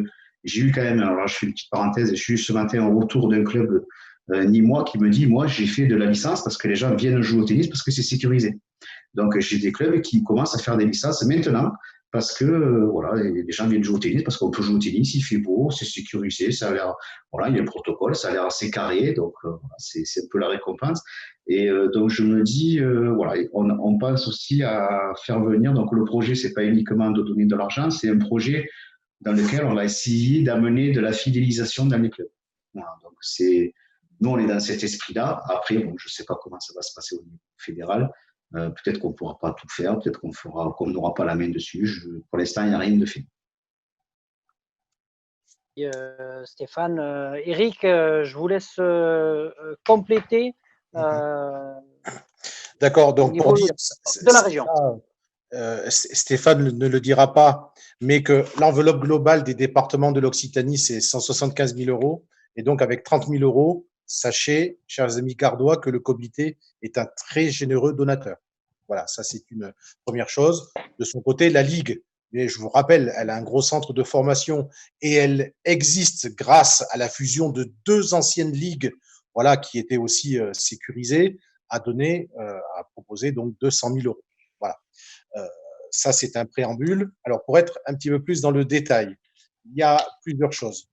j'ai eu quand même, alors je fais une petite parenthèse, j'ai eu ce matin un retour d'un club nîmois qui me dit, moi, j'ai fait de la licence parce que les gens viennent jouer au tennis parce que c'est sécurisé. Donc, j'ai des clubs qui commencent à faire des licences maintenant parce que voilà, les gens viennent jouer au tennis parce qu'on peut jouer au tennis, il fait beau, c'est sécurisé, ça a l'air, voilà, il y a le protocole, ça a l'air assez carré, donc voilà, c'est un peu la récompense. Et donc je me dis, voilà, on pense aussi à faire venir. Donc le projet, c'est pas uniquement de donner de l'argent, c'est un projet dans lequel on va essayer d'amener de la fidélisation dans les clubs. Voilà, donc nous, on est dans cet esprit-là. Après, bon, je ne sais pas comment ça va se passer au niveau fédéral. Peut-être qu'on ne pourra pas tout faire, peut-être qu'on n'aura pas la main dessus. Pour l'instant, il n'y a rien de fait. Stéphane, Eric, je vous laisse compléter. D'accord, donc pour dire de la région. Stéphane ne le dira pas, mais que l'enveloppe globale des départements de l'Occitanie, c'est 175 000 euros. Et donc, avec 30 000 euros, sachez, chers amis gardois, que le comité est un très généreux donateur. Voilà, ça c'est une première chose. De son côté, la Ligue, mais je vous rappelle, elle a un gros centre de formation et elle existe grâce à la fusion de 2 anciennes ligues, voilà, qui étaient aussi sécurisées, a proposé donc 200 000 euros. Voilà. Ça, c'est un préambule. Alors, pour être un petit peu plus dans le détail, il y a plusieurs choses.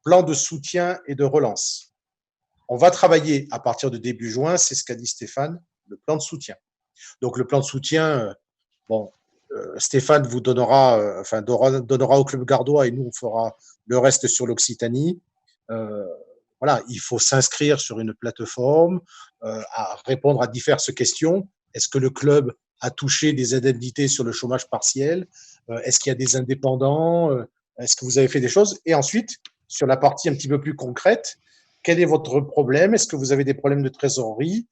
Plan de soutien et de relance. On va travailler à partir de début juin, c'est ce qu'a dit Stéphane, le plan de soutien. Donc, le plan de soutien, Stéphane vous donnera au club gardois et nous, on fera le reste sur l'Occitanie. Voilà, il faut s'inscrire sur une plateforme, à répondre à diverses questions. Est-ce que le club a touché des indemnités sur le chômage partiel? Est-ce qu'il y a des indépendants? Est-ce que vous avez fait des choses? Et ensuite, sur la partie un petit peu plus concrète, quel est votre problème? Est-ce que vous avez des problèmes de trésorerie?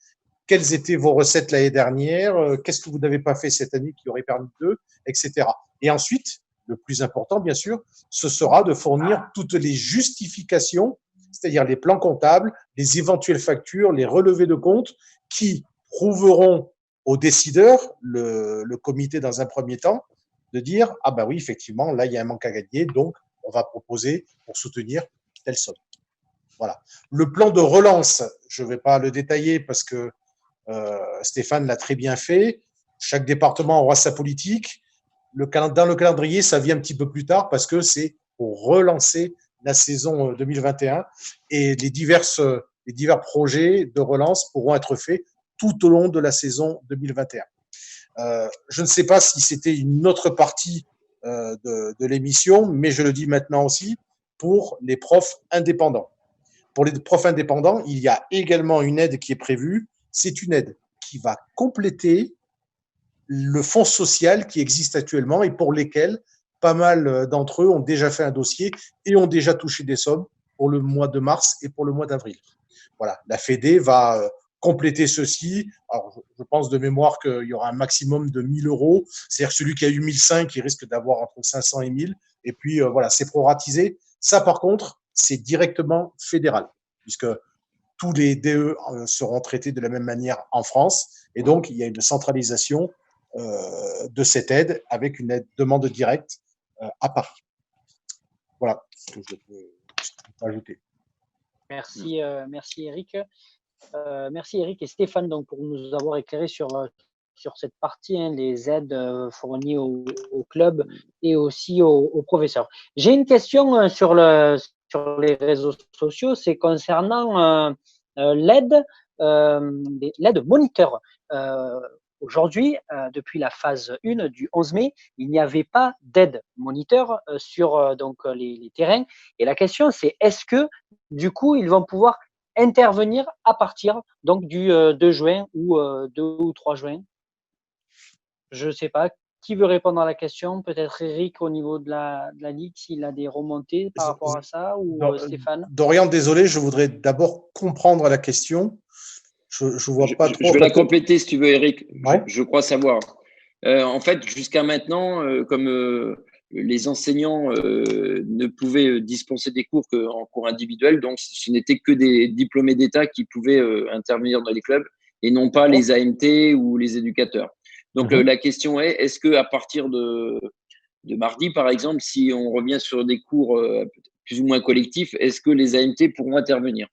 Quelles étaient vos recettes l'année dernière? Qu'est-ce que vous n'avez pas fait cette année qui aurait permis d'eux, etc. Et ensuite, le plus important, bien sûr, ce sera de fournir toutes les justifications, c'est-à-dire les plans comptables, les éventuelles factures, les relevés de compte qui prouveront aux décideurs, le comité dans un premier temps, de dire « Ah ben oui, effectivement, là, il y a un manque à gagner, donc on va proposer pour soutenir telle somme. » Voilà. Le plan de relance, je ne vais pas le détailler parce que Stéphane l'a très bien fait. Chaque département aura sa politique. Dans le calendrier, ça vient un petit peu plus tard parce que c'est pour relancer la saison 2021 et les divers projets de relance pourront être faits tout au long de la saison 2021. Je ne sais pas si c'était une autre partie de l'émission, mais je le dis maintenant aussi, pour les profs indépendants. Pour les profs indépendants, il y a également une aide qui est prévue. C'est une aide qui va compléter le fonds social qui existe actuellement et pour lesquels pas mal d'entre eux ont déjà fait un dossier et ont déjà touché des sommes pour le mois de mars et pour le mois d'avril. Voilà, la Fédé va compléter ceci. Alors, je pense de mémoire qu'il y aura un maximum de 1 000 euros. C'est-à-dire que celui qui a eu 1 500, il risque d'avoir entre 500 et 1 000. Et puis, voilà, c'est proratisé. Ça, par contre, c'est directement fédéral, puisque tous les DE seront traités de la même manière en France. Et donc, il y a une centralisation de cette aide avec une aide demande directe à Paris. Voilà ce que je peux ajouter. Merci, merci Eric. Merci Eric et Stéphane donc, pour nous avoir éclairé sur cette partie, les aides fournies au club et aussi aux professeurs. J'ai une question sur les réseaux sociaux, c'est concernant l'aide moniteur. Aujourd'hui, depuis la phase 1 du 11 mai, il n'y avait pas d'aide moniteur sur donc, les terrains. Et la question, c'est est-ce que, du coup, ils vont pouvoir intervenir à partir donc, du 2 juin ou 2 ou 3 juin? Je ne sais pas. Qui veut répondre à la question? Peut-être Eric au niveau de la Ligue, s'il a des remontées par rapport à ça, ou Stéphane? Dorian, désolé, je voudrais d'abord comprendre la question. Je vois pas trop. Je vais la compléter si tu veux, Eric. Ouais. Je crois savoir. En fait, jusqu'à maintenant, comme les enseignants ne pouvaient dispenser des cours qu'en cours individuel, donc ce n'était que des diplômés d'État qui pouvaient intervenir dans les clubs et non pas les AMT ou les éducateurs. Donc la question est, est-ce qu'à partir de mardi, par exemple, si on revient sur des cours plus ou moins collectifs, est-ce que les AMT pourront intervenir?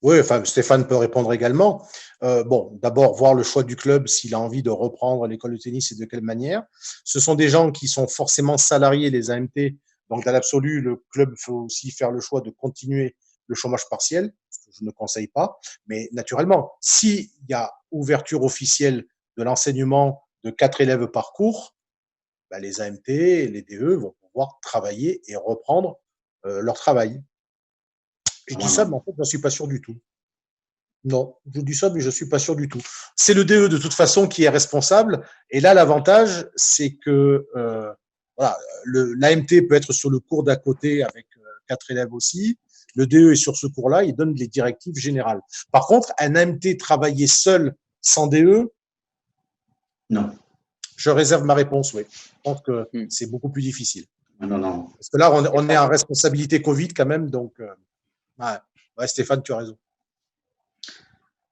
Oui, enfin, Stéphane peut répondre également. Bon, d'abord, voir le choix du club, s'il a envie de reprendre l'école de tennis et de quelle manière. Ce sont des gens qui sont forcément salariés, les AMT. Donc, dans l'absolu, le club faut aussi faire le choix de continuer le chômage partiel, ce que je ne conseille pas. Mais naturellement, s'il y a ouverture officielle de l'enseignement de 4 élèves par cours, bah, les AMT et les DE vont pouvoir travailler et reprendre leur travail. Je dis ça, mais en fait, je ne suis pas sûr du tout. Non, je dis ça, mais je ne suis pas sûr du tout. C'est le DE de toute façon qui est responsable. Et là, l'avantage, c'est que voilà, l'AMT peut être sur le cours d'à côté avec 4 élèves aussi. Le DE est sur ce cours-là, il donne les directives générales. Par contre, un AMT travailler seul sans DE, non. Je réserve ma réponse, oui. Je pense que c'est beaucoup plus difficile. Non. Parce que là, on est en responsabilité Covid quand même, donc ouais, Stéphane, tu as raison.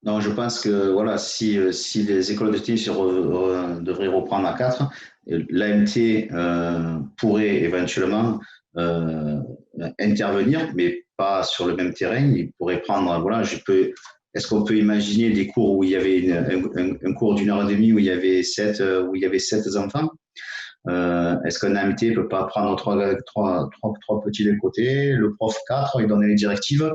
Non, je pense que voilà, si les écoles de tennis devraient reprendre à 4, l'AMT pourrait éventuellement intervenir, mais pas sur le même terrain. Il pourrait prendre, voilà, est-ce qu'on peut imaginer des cours où il y avait un cours d'1h30 où il y avait 7 enfants? Est-ce qu'un AMT ne peut pas prendre trois petits de côté, le prof 4, il donne les directives?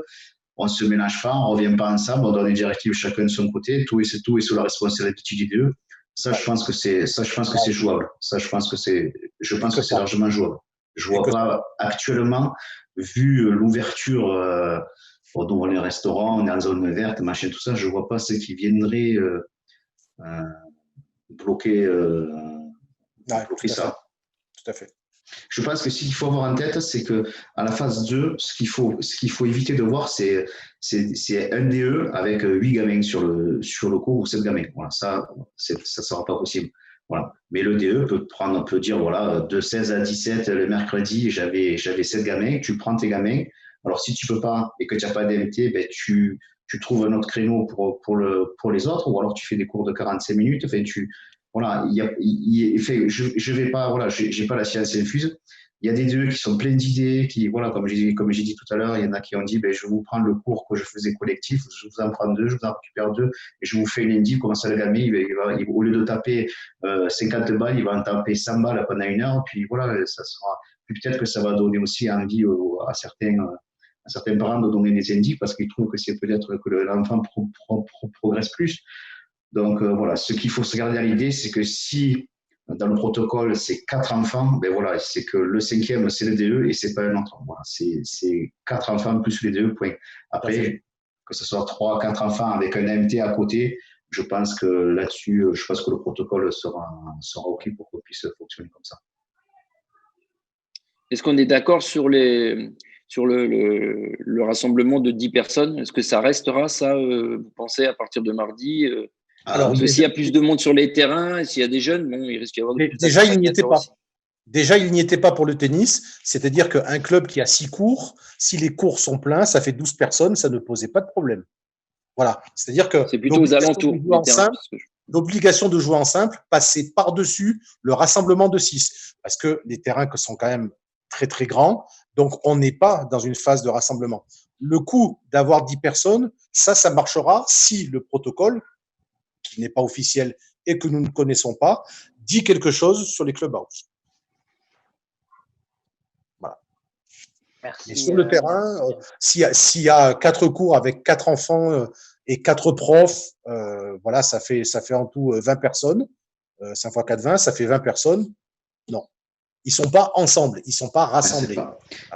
On ne se mélange pas, on ne revient pas ensemble, on donne les directives chacun de son côté, tout est sous la responsabilité du DE. Ça, je pense que c'est jouable. Je pense que c'est largement jouable. Je ne vois pas actuellement, vu l'ouverture, on est restaurant, on est en zone verte, machin, tout ça, je ne vois pas ce qui viendrait bloquer ça. Tout à fait. Je pense que ce qu'il faut avoir en tête, c'est que à la phase 2, ce qu'il faut éviter de voir, c'est un DE avec 8 gamins sur le cours ou 7 gamins. Voilà, ça sera pas possible. Voilà. Mais le DE peut dire, voilà, de 16 à 17, le mercredi, j'avais 7 gamins, tu prends tes gamins. Alors, si tu peux pas et que tu n'as pas d'MT, ben, tu trouves un autre créneau pour les autres, ou alors tu fais des cours de 45 minutes. Enfin, voilà, je vais pas, voilà, j'ai pas la science infuse. Il y a des DE qui sont pleins d'idées, qui, voilà, comme j'ai dit tout à l'heure, il y en a qui ont dit, ben, je vais vous prendre le cours que je faisais collectif, je vous en prends 2, je vous en récupère 2, et je vous fais lundi, comment ça le gamin, au lieu de taper 50 balles, il va en taper 100 balles pendant 1 heure, puis voilà, ça sera puis peut-être que ça va donner aussi envie à certains parents de donner des indices parce qu'ils trouvent que c'est peut-être que l'enfant progresse plus. Donc voilà, ce qu'il faut se garder à l'idée, c'est que si dans le protocole c'est 4 enfants, ben voilà, c'est que le 5e c'est le DE et c'est pas un autre. Voilà, c'est 4 enfants plus les DE, point. Après, que ce soit 3, 4 enfants avec un MT à côté, je pense que là-dessus, je pense que le protocole sera OK pour qu'on puisse fonctionner comme ça. Est-ce qu'on est d'accord sur le rassemblement de 10 personnes? Est-ce que ça restera, ça, vous pensez, à partir de mardi? Alors, parce que s'il y a plus de monde sur les terrains, et s'il y a des jeunes, bon, il risque d'y avoir plus déjà, il n'y était pas. aussi. Déjà, il n'y était pas pour le tennis. C'est-à-dire qu'un club qui a 6 cours, si les cours sont pleins, ça fait 12 personnes, ça ne posait pas de problème. Voilà. C'est-à-dire que c'est plutôt aux alentours des terrains. L'obligation de jouer en simple passait par-dessus le rassemblement de 6. Parce que les terrains sont quand même très, très grands. Donc, on n'est pas dans une phase de rassemblement. Le coup d'avoir 10 personnes, ça marchera si le protocole, qui n'est pas officiel et que nous ne connaissons pas, dit quelque chose sur les clubhouses. Voilà. Merci. Et sur le terrain, s'il y a 4 cours avec 4 enfants et 4 profs, voilà, ça fait en tout 20 personnes. 5 x 4, 20, ça fait 20 personnes. Non. Ils ne sont pas ensemble, ils ne sont pas rassemblés.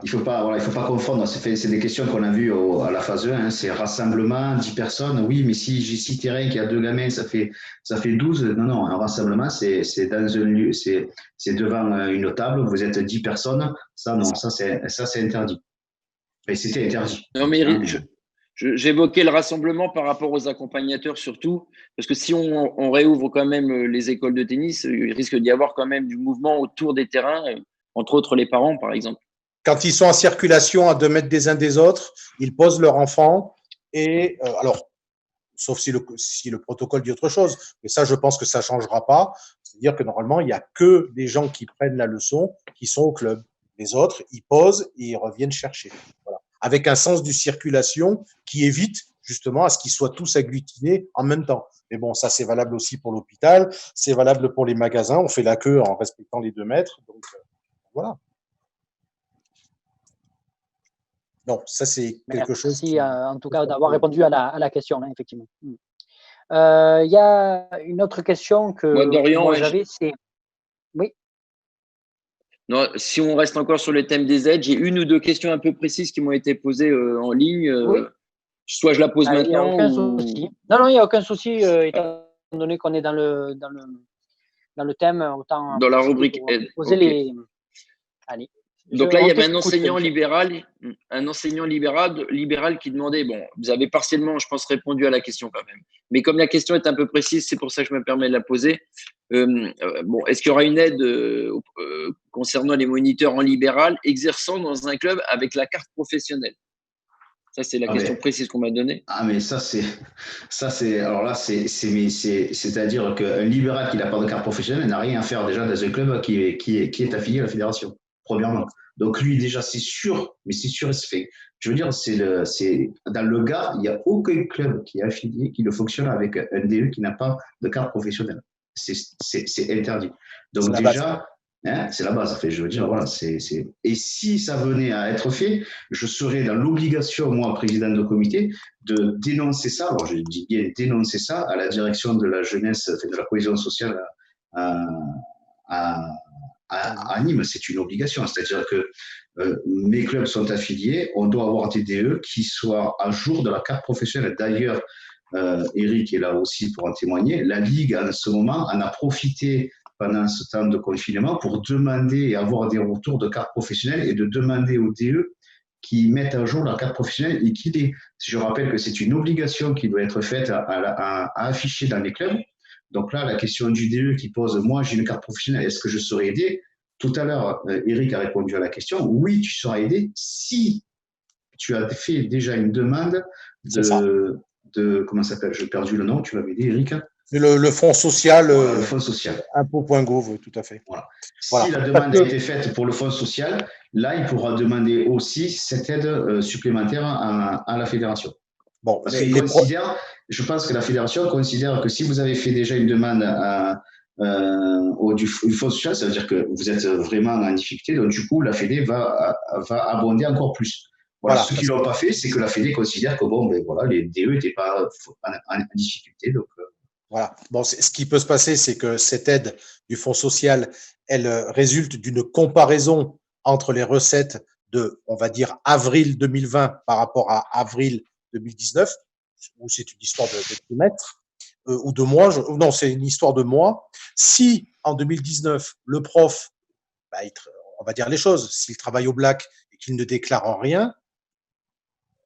Il faut pas confondre. C'est des questions qu'on a vues à la phase 1. Hein. C'est rassemblement, 10 personnes. Oui, mais si j'ai 6 terrains, qu'il y a 2 gamins, ça fait 12. Non, un rassemblement, c'est dans un lieu, c'est devant une table, vous êtes 10 personnes. Ça, non, ça c'est interdit. Et c'était interdit. Non, mais j'évoquais le rassemblement par rapport aux accompagnateurs surtout, parce que si on réouvre quand même les écoles de tennis, il risque d'y avoir quand même du mouvement autour des terrains, entre autres les parents par exemple. Quand ils sont en circulation à 2 mètres des uns des autres, ils posent leur enfant et alors, sauf si le protocole dit autre chose, mais ça je pense que ça ne changera pas. C'est-à-dire que normalement, il n'y a que des gens qui prennent la leçon qui sont au club. Les autres, ils posent et ils reviennent chercher. Voilà. Avec un sens de circulation qui évite justement à ce qu'ils soient tous agglutinés en même temps. Mais bon, ça c'est valable aussi pour l'hôpital, c'est valable pour les magasins, on fait la queue en respectant les 2 mètres. Donc voilà. Non, ça c'est quelque chose. Merci en tout cas d'avoir répondu à la question, hein, effectivement. Il y a une autre question que moi j'avais, c'est… Oui. Non, si on reste encore sur le thème des aides, j'ai 1 ou 2 questions un peu précises qui m'ont été posées en ligne. Oui. Soit je la pose maintenant. Il n'y a aucun souci. Non, il n'y a aucun souci, étant donné qu'on est dans le thème, autant dans la rubrique aide. Poser les… Allez. Donc là, il y avait un enseignant libéral qui demandait, bon, vous avez partiellement, je pense, répondu à la question quand même. Mais comme la question est un peu précise, c'est pour ça que je me permets de la poser. Bon, est-ce qu'il y aura une aide concernant les moniteurs en libéral exerçant dans un club avec la carte professionnelle? Ça, c'est la question précise qu'on m'a donnée. Mais alors là, c'est-à-dire qu'un libéral qui n'a pas de carte professionnelle n'a rien à faire déjà dans un club qui est affilié à la fédération, premièrement. Donc lui, déjà, c'est sûr, mais c'est sûr et c'est fait. Je veux dire, dans le Gard, il n'y a aucun club qui est affilié, qui ne fonctionne avec un DE qui n'a pas de carte professionnelle. C'est interdit. Donc déjà… c'est la base. Je veux dire, voilà, Et si ça venait à être fait, je serais dans l'obligation, moi, président de comité, de dénoncer ça. Alors, je dis bien dénoncer ça à la direction de la jeunesse, de la cohésion sociale à Nîmes. C'est une obligation. C'est-à-dire que mes clubs sont affiliés, on doit avoir des DE qui soient à jour de la carte professionnelle. D'ailleurs, Eric est là aussi pour en témoigner. La Ligue, en ce moment, en a profité pendant ce temps de confinement pour demander et avoir des retours de carte professionnelle et de demander aux DE qui mettent à jour leur carte professionnelle et je rappelle que c'est une obligation qui doit être faite à afficher dans les clubs. Donc là, la question du DE qui pose, moi j'ai une carte professionnelle, est-ce que je serai aidé? Tout à l'heure, Eric a répondu à la question, oui, tu seras aidé si tu as fait déjà une demande de comment ça s'appelle? J'ai perdu le nom, tu vas m'aider, Eric? Le fonds social, le fonds social. Impôt.gouv, tout à fait. Voilà. Si la demande a été faite pour le fonds social, là, il pourra demander aussi cette aide supplémentaire à la fédération. Bon, parce je pense que la fédération considère que si vous avez fait déjà une demande du fonds social, ça veut dire que vous êtes vraiment en difficulté. Donc, du coup, la Fédé va abonder encore plus. Voilà, Voilà. ce qu'ils n'ont pas fait, c'est que la Fédé considère que bon, ben voilà, les DE n'étaient pas en difficulté. Donc, Voilà. Bon, ce qui peut se passer, c'est que cette aide du Fonds social, elle résulte d'une comparaison entre les recettes de, on va dire, avril 2020 par rapport à avril 2019, où c'est une histoire de trimestre ou de mois. Non, c'est une histoire de mois. Si en 2019, le prof, bah, on va dire les choses, s'il travaille au black et qu'il ne déclare rien,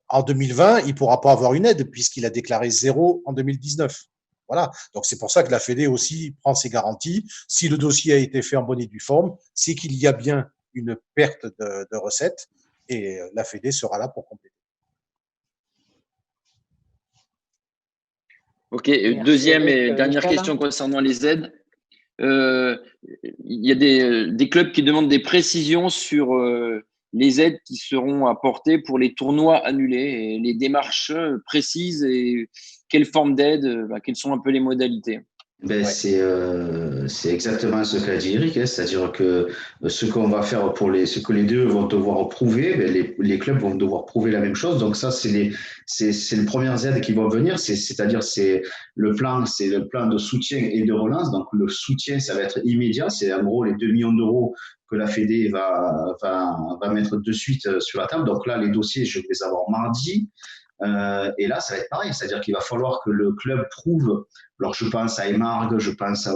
en 2020, il ne pourra pas avoir une aide puisqu'il a déclaré zéro en 2019. Voilà. Donc, c'est pour ça que la Fédé aussi prend ses garanties. Si le dossier a été fait en bonne et due forme, c'est qu'il y a bien une perte de recettes et la Fédé sera là pour compléter. Ok, Merci, deuxième et Eric. dernière Michel? question concernant les aides. Il y a des clubs qui demandent des précisions sur les aides qui seront apportées pour les tournois annulés et les démarches précises et quelle forme d'aide, quelles sont un peu les modalités. ben, Ouais. c'est exactement ce qu'a dit Eric, hein, c'est-à-dire que ce qu'on va faire ce que les deux vont devoir prouver, ben, les clubs vont devoir prouver la même chose. Donc ça, c'est les premières aides qui vont venir, c'est-à-dire c'est le plan de soutien et de relance. Donc le soutien, ça va être immédiat, c'est en gros les 2 millions d'euros que la Fédé va mettre de suite sur la table. Donc là, les dossiers, je vais les avoir mardi. Et là, ça va être pareil, c'est-à-dire qu'il va falloir que le club prouve. Alors, je pense à Émargues, je pense à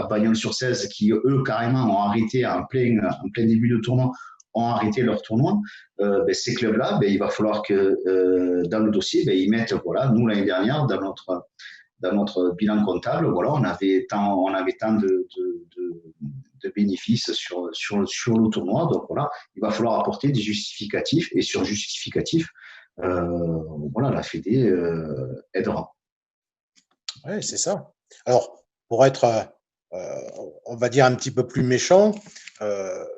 Bagnols-sur-Cèze, qui, eux, carrément, ont arrêté en plein début de tournoi, ont arrêté leur tournoi. Ben, ces clubs-là, ben, il va falloir que dans le dossier, ben, ils mettent, voilà, nous, l'année dernière, dans notre bilan comptable, voilà, on avait tant de bénéfices sur le tournoi. Donc, voilà, il va falloir apporter des justificatifs. Et sur justificatifs, voilà, la Fédé aidera. Oui, c'est ça. Alors, pour être, on va dire, un petit peu plus méchant,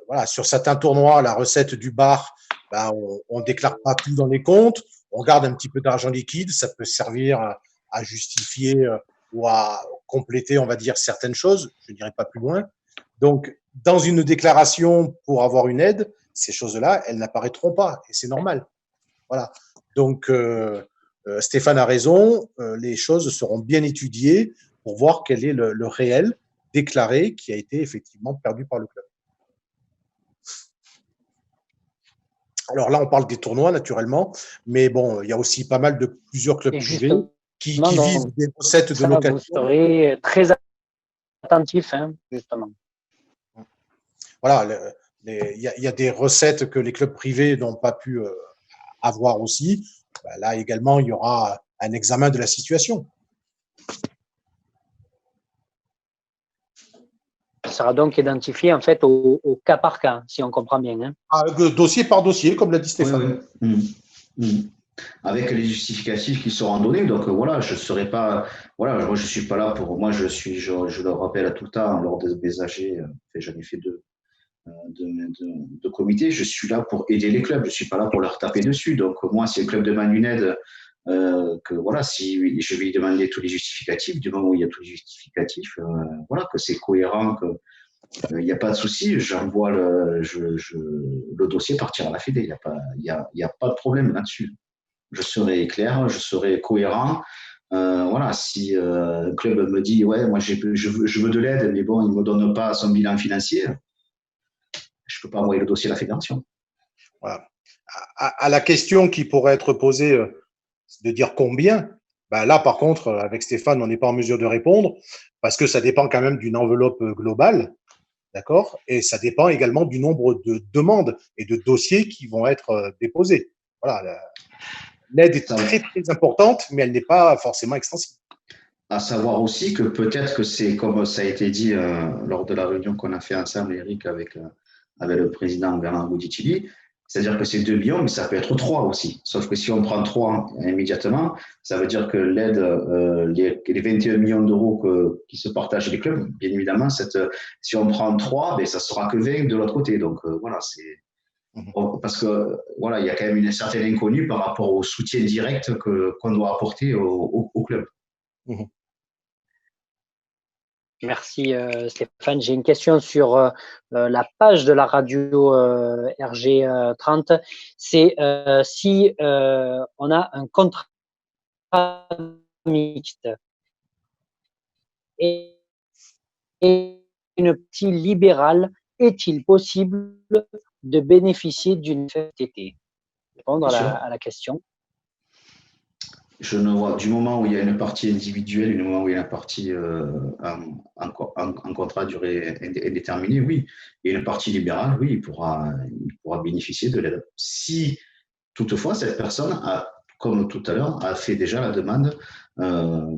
voilà, sur certains tournois, la recette du bar, ben, on ne déclare pas tout dans les comptes, on garde un petit peu d'argent liquide, ça peut servir à justifier ou à compléter, on va dire, certaines choses, je ne dirais pas plus loin. Donc, dans une déclaration pour avoir une aide, ces choses-là, elles n'apparaîtront pas, et c'est normal. Voilà. Donc, Stéphane a raison, les choses seront bien étudiées pour voir quel est le réel déclaré qui a été effectivement perdu par le club. Alors là, on parle des tournois, naturellement, mais bon, il y a aussi pas mal de plusieurs clubs privés qui visent des recettes de location. Vous serez très attentif, hein, justement. Voilà, il y a des recettes que les clubs privés n'ont pas pu avoir aussi. Là également, il y aura un examen de la situation. Ça sera donc identifié en fait au cas par cas, si on comprend bien. Hein. Dossier par dossier, comme l'a dit Stéphane. Oui, oui. Avec les justificatifs qui seront donnés. Donc voilà, je serai pas, voilà, moi je suis pas là pour, moi je le rappelle tout le temps lors des AG, j'en ai fait de comités, je suis là pour aider les clubs, je suis pas là pour leur taper dessus. Donc moi, si le club demande une aide, que voilà, si je vais lui demander tous les justificatifs, du moment où il y a tous les justificatifs, voilà, que c'est cohérent, que il n'y a pas de souci, j'envoie le dossier partir à la Fédé, il y a pas de problème là-dessus. Je serai clair, je serai cohérent. Voilà, si le club me dit ouais, moi je veux de l'aide, mais bon, il ne me donne pas son bilan financier, je ne peux pas envoyer le dossier à la fédération. Voilà. À la question qui pourrait être posée de dire combien, ben là par contre, avec Stéphane, on n'est pas en mesure de répondre parce que ça dépend quand même d'une enveloppe globale. D'accord. Et ça dépend également du nombre de demandes et de dossiers qui vont être déposés. Voilà. L'aide est très, très importante, mais elle n'est pas forcément extensive. À savoir aussi que peut-être que c'est comme ça a été dit lors de la réunion qu'on a fait ensemble, Eric, avec le président Bernard Gouditili, c'est-à-dire que c'est 2 millions, mais ça peut être 3 aussi. Sauf que si on prend 3 immédiatement, ça veut dire que l'aide, les 21 millions d'euros qui se partagent les clubs, bien évidemment, si on prend 3, ben, ça sera que 20 de l'autre côté. Donc voilà, c'est parce que voilà, il y a quand même une certaine inconnue par rapport au soutien direct qu'on doit apporter au club. Merci Stéphane. J'ai une question sur la page de la radio RG 30. C'est si on a un contrat mixte et une petite libérale, est-il possible de bénéficier d'une fête été? Répondre à la question. Je ne vois, du moment où il y a une partie individuelle, du moment où il y a une partie en contrat à durée indéterminée, oui. Et une partie libérale, oui, il pourra bénéficier de l'aide. Si toutefois cette personne a, comme tout à l'heure, a fait déjà la demande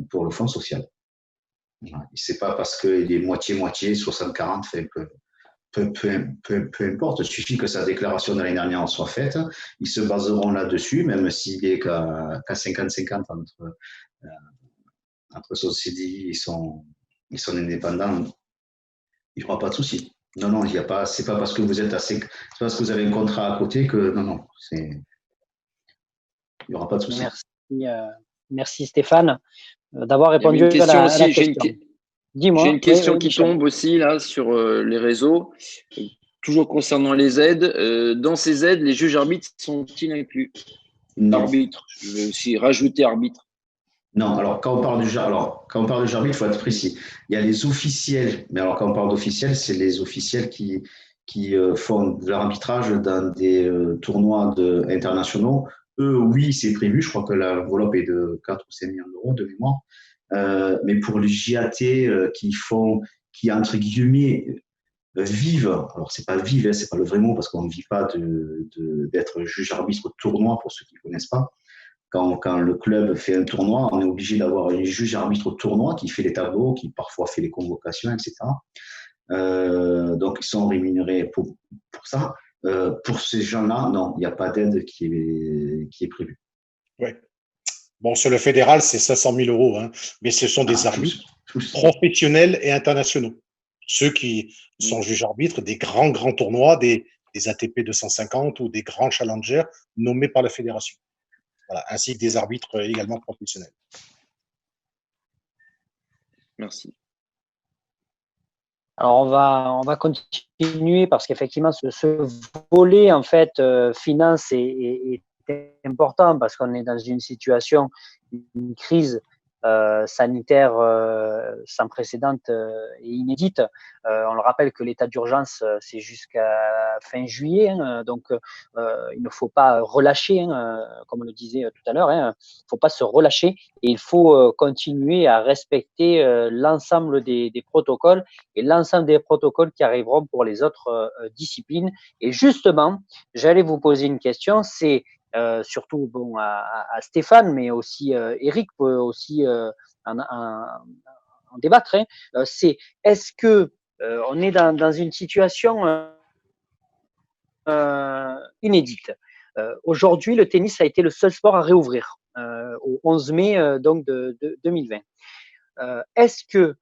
pour le fonds social. Ce n'est pas parce qu'il est moitié-moitié, 60-40, peu importe, il suffit que sa déclaration de l'année dernière soit faite. Ils se baseront là-dessus, même s'il est qu'à 50-50 entre son CDI et son indépendant, il n'y aura pas de souci. Non, non, il n'y a pas, c'est pas parce que vous êtes c'est pas parce que vous avez un contrat à côté que, non, il n'y aura pas de souci. Merci Stéphane d'avoir Il y avait répondu une question à la aussi, question. Dis-moi. j'ai une question Oui, qui Michel. tombe aussi là sur les réseaux, toujours concernant les aides. Dans ces aides, les juges arbitres sont-ils inclus? Non. Arbitre, je vais aussi rajouter arbitre. Non, alors quand on parle du arbitre, il faut être précis. Il y a les officiels, mais alors quand on parle d'officiels, c'est les officiels qui font de l'arbitrage dans des tournois internationaux. Eux, oui, c'est prévu. Je crois que l'enveloppe est de 4 ou 5 millions d'euros de mémoire. Mais pour les JAT qui entre guillemets vivent, alors c'est pas vivre, hein, c'est pas le vrai mot parce qu'on ne vit pas d'être juge arbitre au tournoi pour ceux qui ne connaissent pas. Quand le club fait un tournoi, on est obligé d'avoir un juge arbitre au tournoi qui fait les tableaux, qui parfois fait les convocations, etc. Donc, ils sont rémunérés pour ça. Pour ces gens-là, non, il n'y a pas d'aide qui est prévue. Oui. Bon, sur le fédéral, c'est 500 000 euros, hein, mais ce sont des arbitres professionnels et internationaux. Ceux qui sont juges arbitres des grands tournois, des ATP 250 ou des grands challengers nommés par la fédération. Voilà, ainsi que des arbitres également professionnels. Merci. Alors on va continuer parce qu'effectivement ce volet en fait finance est important parce qu'on est dans une situation, une crise sanitaire sans précédent et inédite. On le rappelle que l'état d'urgence c'est jusqu'à fin juillet, hein, donc il ne faut pas relâcher, hein, comme on le disait tout à l'heure, hein, il ne faut pas se relâcher et il faut continuer à respecter l'ensemble des protocoles et l'ensemble des protocoles qui arriveront pour les autres disciplines. Et justement, j'allais vous poser une question, c'est surtout bon, à Stéphane, mais aussi Eric peut aussi en débattre, hein, c'est est-ce que on est dans une situation inédite. Aujourd'hui, le tennis a été le seul sport à réouvrir au 11 mai donc de 2020. Est-ce que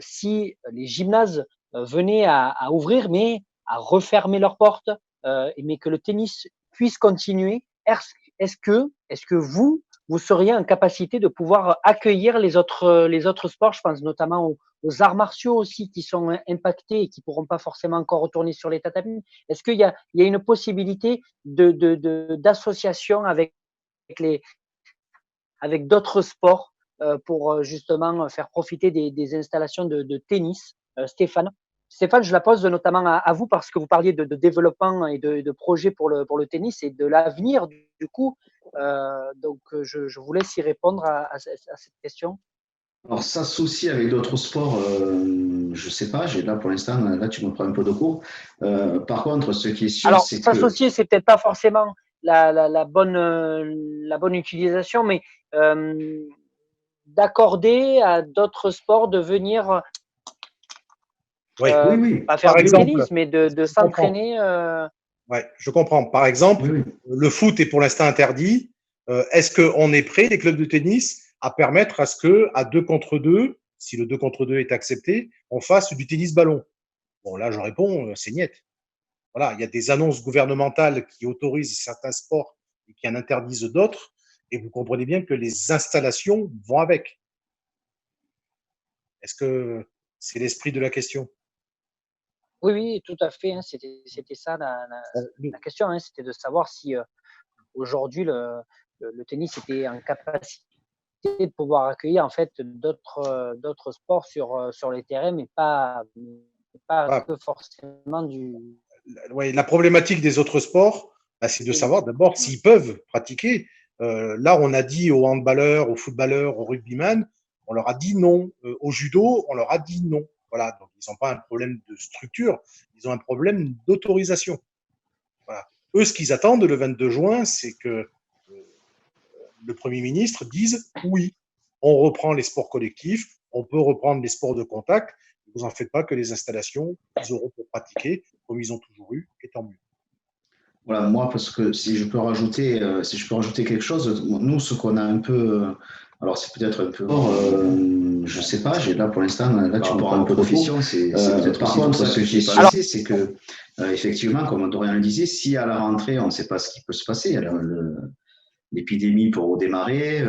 si les gymnases venaient à ouvrir, mais à refermer leurs portes, mais que le tennis puisse continuer, est-ce que vous seriez en capacité de pouvoir accueillir les autres sports? Je pense notamment aux arts martiaux aussi qui sont impactés et qui ne pourront pas forcément encore retourner sur les tatamis. Est-ce qu'il y a une possibilité d'association avec d'autres sports pour justement faire profiter des installations de tennis. Stéphane, je la pose notamment à vous parce que vous parliez de développement et de projets pour le tennis et de l'avenir du coup. Donc, je vous laisse y répondre à cette question. Alors, s'associer avec d'autres sports, je ne sais pas. Là, pour l'instant, là, tu me prends un peu de cours. Par contre, ce qui est sûr, c'est que… S'associer, c'est peut-être pas forcément la bonne utilisation, mais d'accorder à d'autres sports de venir oui. pas faire Par du exemple, tennis, mais de s'entraîner. Ouais, je comprends. Par exemple, Oui. le foot est pour l'instant interdit. Est-ce qu'on est prêt, les clubs de tennis, à permettre à ce que, à 2 contre 2, si le 2 contre 2 est accepté, on fasse du tennis ballon? Bon, là, je réponds, c'est niet. Voilà, il y a des annonces gouvernementales qui autorisent certains sports et qui en interdisent d'autres. Et vous comprenez bien que les installations vont avec. Est-ce que C'est l'esprit de la question. Oui, oui, tout à fait. Hein, c'était ça la question. Hein, c'était de savoir si aujourd'hui le tennis était en capacité de pouvoir accueillir en fait d'autres sports sur les terrains, mais pas que forcément du. Ouais, la problématique des autres sports, c'est de savoir d'abord s'ils peuvent pratiquer. Là, on a dit aux handballeurs, aux footballeurs, aux rugbyman, on leur a dit non. Au judo, on leur a dit non. Voilà, donc ils n'ont pas un problème de structure, ils ont un problème d'autorisation. Voilà. Eux, ce qu'ils attendent le 22 juin, c'est que le Premier ministre dise oui, on reprend les sports collectifs, on peut reprendre les sports de contact. Vous en faites pas que les installations, ils auront pour pratiquer comme ils ont toujours eu, et tant mieux. Voilà, moi, parce que si je peux rajouter quelque chose, nous, ce qu'on a un peu, alors c'est peut-être un peu, je sais pas, j'ai là pour l'instant, là tu me parles un peu profession, c'est peut-être par contre ce que j'ai pas laissé, c'est que effectivement, comme Dorian le disait, si à la rentrée on ne sait pas ce qui peut se passer, l'épidémie pour redémarrer,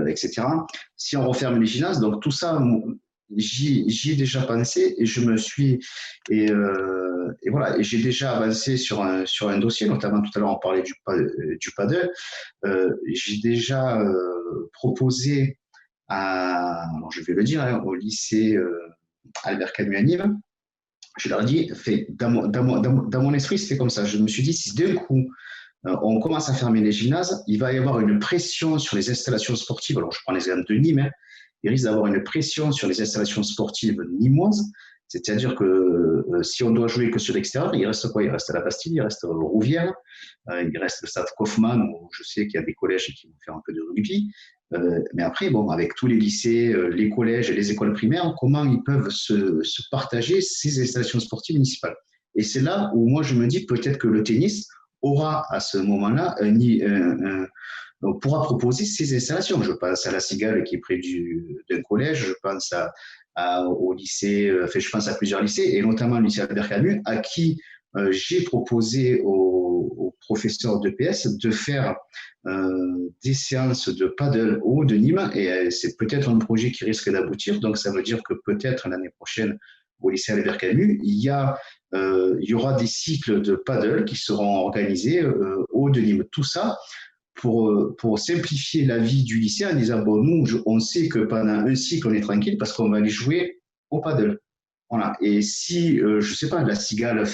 etc. Si on referme les gymnases, donc tout ça, j'y ai déjà pensé et je me suis et voilà, et j'ai déjà avancé sur un dossier, notamment tout à l'heure on parlait du paddle. J'ai déjà proposé alors je vais le dire, hein, au lycée Albert Camus à Nîmes. Je leur ai dit, dans mon esprit, c'était comme ça. Je me suis dit, si d'un coup on commence à fermer les gymnases, il va y avoir une pression sur les installations sportives. Alors, je prends l'exemple de Nîmes. Hein. Il risque d'avoir une pression sur les installations sportives nîmoises. C'est-à-dire que si on doit jouer que sur l'extérieur, il reste quoi? Il reste la Bastille, il reste Rouvière, il reste le stade Kaufmann, où je sais qu'il y a des collèges qui vont faire un peu de rugby. Mais après, bon, avec tous les lycées, les collèges et les écoles primaires, comment ils peuvent se partager ces installations sportives municipales? Et c'est là où moi, je me dis peut-être que le tennis aura à ce moment-là pourra proposer ces installations. Je pense à la Cigale qui est près d'un collège, je pense au lycée, je pense à plusieurs lycées, et notamment le lycée Albert Camus, à qui j'ai proposé aux professeurs d'EPS de faire des séances de paddle au haut de Nîmes, et c'est peut-être un projet qui risque d'aboutir, donc ça veut dire que peut-être l'année prochaine, au lycée Albert Camus, il y aura des cycles de paddle qui seront organisés au haut de Nîmes. Tout ça pour simplifier la vie du lycée en disant, bon, nous, on sait que pendant un cycle, on est tranquille parce qu'on va aller jouer au paddle. Voilà. Et si, je ne sais pas, la Cigale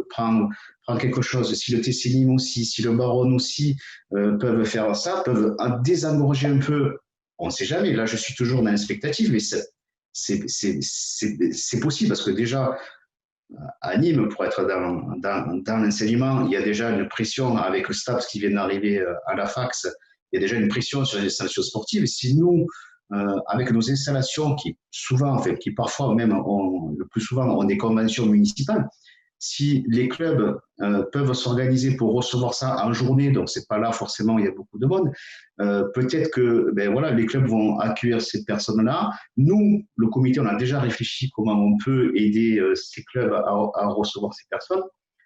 prend quelque chose, si le TC Nîmes aussi, si le Baronne aussi peuvent faire ça, peuvent désengorger un peu, on ne sait jamais. Là, je suis toujours dans l'expectative, mais c'est possible parce que déjà, à Nîmes, pour être dans l'enseignement, il y a déjà une pression avec le STAPS qui vient d'arriver à la fax. Il y a déjà une pression sur les installations sportives. Si nous, avec nos installations qui souvent, qui parfois même, le plus souvent, ont des conventions municipales, si les clubs peuvent s'organiser pour recevoir ça en journée, donc c'est pas là forcément, il y a beaucoup de monde, peut-être que les clubs vont accueillir ces personnes-là. Nous, le comité, on a déjà réfléchi comment on peut aider ces clubs à recevoir ces personnes,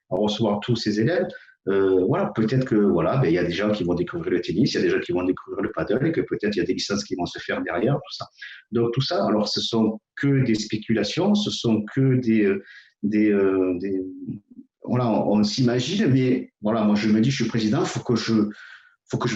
à recevoir tous ces élèves. Peut-être que il y a des gens qui vont découvrir le tennis, il y a des gens qui vont découvrir le paddle, et que peut-être il y a des licences qui vont se faire derrière, tout ça. Donc tout ça, alors ce sont que des spéculations, ce sont que on s'imagine, mais moi je me dis, je suis président, faut que je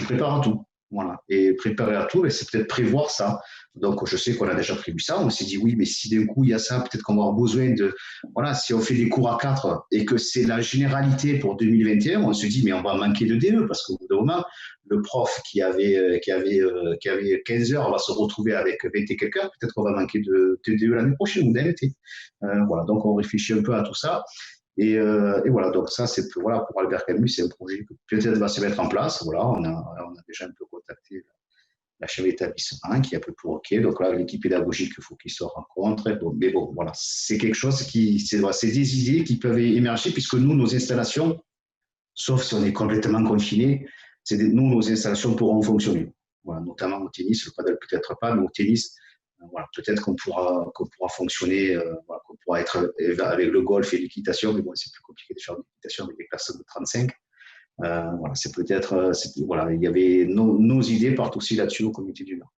prépare à tout. Voilà. Et préparer à tout, c'est peut-être prévoir ça. Donc, je sais qu'on a déjà prévu ça. On s'est dit, oui, mais si d'un coup, il y a ça, peut-être qu'on va avoir besoin de… Voilà, si on fait des cours à 4 et que c'est la généralité pour 2021, on se dit, mais on va manquer de DE parce qu'au bout d'un moment, le prof qui avait 15 heures va se retrouver avec 20 et quelques heures. Peut-être qu'on va manquer de DE l'année prochaine ou d'AMT. Donc, on réfléchit un peu à tout ça. Et voilà, donc ça, c'est pour Albert Camus, c'est un projet qui peut-être va se mettre en place. Voilà, on a déjà un peu contacté la chef d'établissement qui est un peu pour OK. Donc là, l'équipe pédagogique, il faut qu'ils se rencontrent. Mais bon, voilà, c'est quelque chose c'est des idées qui peuvent émerger puisque nous, nos installations, sauf si on est complètement confiné, nos installations pourront fonctionner. Voilà, notamment au tennis, le paddle peut-être pas, mais au tennis, peut-être qu'on pourra fonctionner, qu'on pourra être avec le golf et l'équitation, mais bon, c'est plus compliqué de faire de l'équitation avec des personnes de 35. C'est peut-être, il y avait nos idées partent aussi là-dessus au comité du Nord.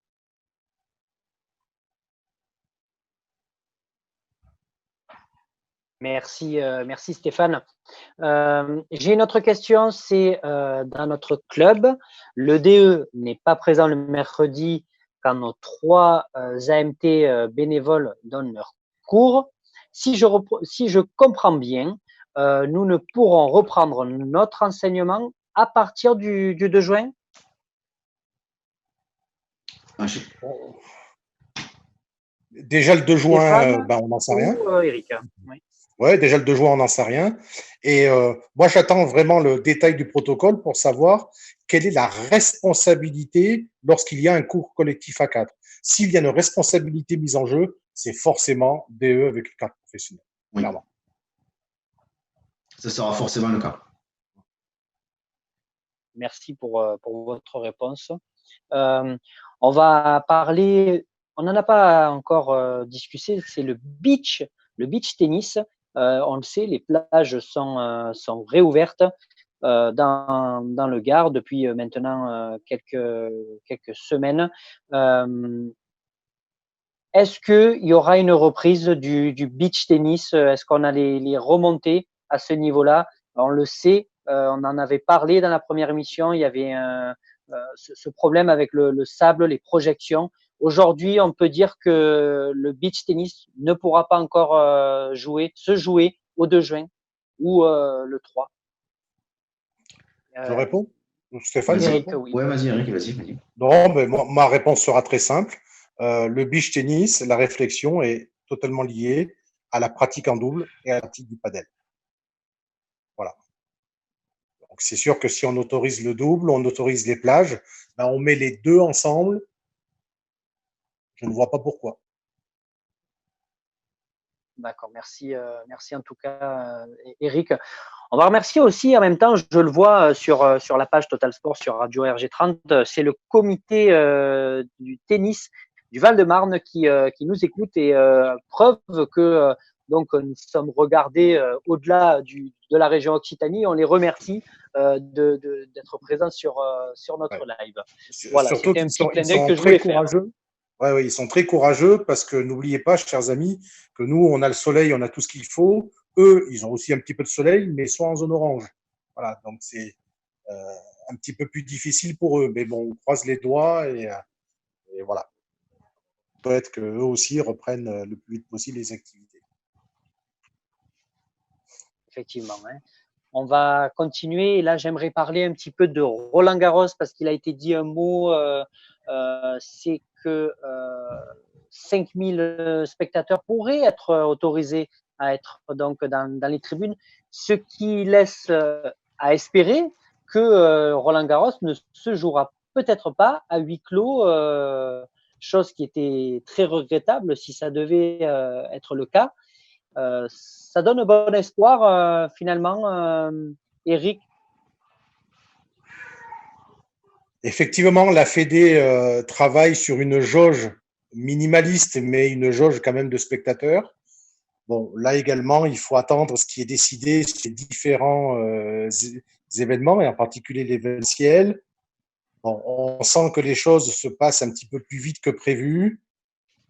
Merci Stéphane. J'ai une autre question, c'est dans notre club, le DE n'est pas présent le mercredi quand nos 3 AMT bénévoles donnent leur cours. Si je comprends bien, nous ne pourrons reprendre notre enseignement à partir du 2 juin? Déjà le 2 juin, Stéphane on n'en sait ou rien. Eric? Oui. Ouais, déjà le 2 juin, on n'en sait rien. Et moi, j'attends vraiment le détail du protocole pour savoir quelle est la responsabilité lorsqu'il y a un cours collectif à 4. S'il y a une responsabilité mise en jeu, c'est forcément DE avec le cadre professionnel. Oui. Clairement. Ce sera forcément le cas. Merci pour votre réponse. On va parler, on n'en a pas encore discuté, c'est le beach tennis. On le sait, les plages sont réouvertes dans le Gard depuis maintenant quelques semaines. Est-ce qu'il y aura une reprise du beach tennis? Est-ce qu'on a les remontées à ce niveau-là? On le sait, on en avait parlé dans la première émission, il y avait ce problème avec le sable, les projections. Aujourd'hui, on peut dire que le beach tennis ne pourra pas encore se jouer au 2 juin ou le 3. Je réponds? Stéphane, je Eric, réponds? oui. Ouais, vas-y, Eric, vas-y. Non, mais ma réponse sera très simple. Le beach tennis, la réflexion est totalement liée à la pratique en double et à la pratique du padel. Voilà. Donc, c'est sûr que si on autorise le double, on autorise les plages, on met les deux ensemble. Je ne vois pas pourquoi. D'accord, merci en tout cas, Eric. On va remercier aussi en même temps, je le vois sur la page Total Sport sur Radio RG30, c'est le comité du tennis du Val-de-Marne qui nous écoute et preuve que donc nous sommes regardés au-delà de la région Occitanie. On les remercie d'être présents sur notre live. Voilà, Surtout c'était un qu'ils petit clin ils d'œil sont que je très voulais faire. courageux. Ouais, ils sont très courageux parce que n'oubliez pas, chers amis, que nous, on a le soleil, on a tout ce qu'il faut. Eux, ils ont aussi un petit peu de soleil, mais soit en zone orange. Voilà, donc c'est un petit peu plus difficile pour eux. Mais bon, on croise les doigts et voilà. Peut-être qu'eux aussi reprennent le plus vite possible les activités. Effectivement, hein. On va continuer. Et là, j'aimerais parler un petit peu de Roland Garros parce qu'il a été dit un mot. C'est que 5000 spectateurs pourraient être autorisés à être donc dans les tribunes, ce qui laisse à espérer que Roland Garros ne se jouera peut-être pas à huis clos, chose qui était très regrettable si ça devait être le cas. Ça donne bon espoir finalement, Eric. Effectivement, la Fédé travaille sur une jauge minimaliste, mais une jauge quand même de spectateurs. Bon, là également, il faut attendre ce qui est décidé sur les différents événements, et en particulier l'événementiel. Bon, on sent que les choses se passent un petit peu plus vite que prévu.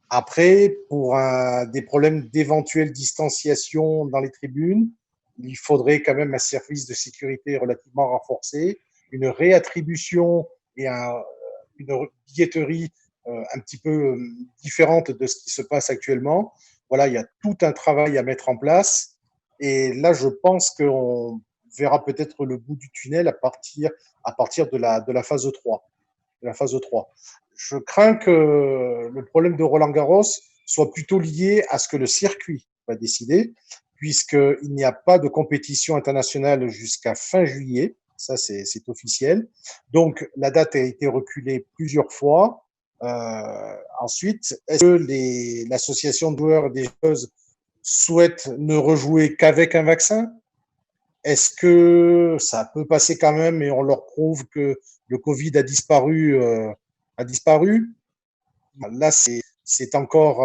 Après, pour des problèmes d'éventuelle distanciation dans les tribunes, il faudrait quand même un service de sécurité relativement renforcé, une réattribution et une billetterie un petit peu différente de ce qui se passe actuellement. Voilà, il y a tout un travail à mettre en place. Et là, je pense qu'on verra peut-être le bout du tunnel à partir de la phase 3. De la phase 3. Je crains que le problème de Roland Garros soit plutôt lié à ce que le circuit va décider, puisqu'il n'y a pas de compétition internationale jusqu'à fin juillet. Ça, c'est officiel. Donc, la date a été reculée plusieurs fois. Ensuite, est-ce que l'association de joueurs et des joueuses souhaite ne rejouer qu'avec un vaccin? Est-ce que ça peut passer quand même et on leur prouve que le Covid a disparu? Là, c'est encore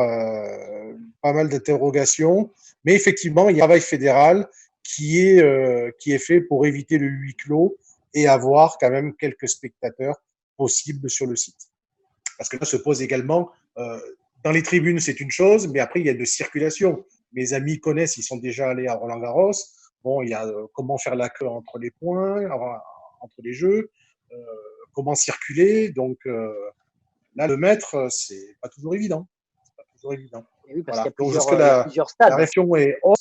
pas mal d'interrogations. Mais effectivement, il y a un travail fédéral qui est fait pour éviter le huis clos et avoir quand même quelques spectateurs possibles sur le site. Parce que là se pose également, dans les tribunes, c'est une chose, mais après, il y a de circulation. mes amis connaissent, ils sont déjà allés à Roland-Garros. Bon, il y a comment faire la queue entre les points, entre les jeux, euh, comment circuler. Donc là, le maître, c'est pas toujours évident. C'est pas toujours évident. Et oui, parce qu'il Voilà. y a Donc, plusieurs, est-ce que il y a plusieurs stades. la réflexion est haute?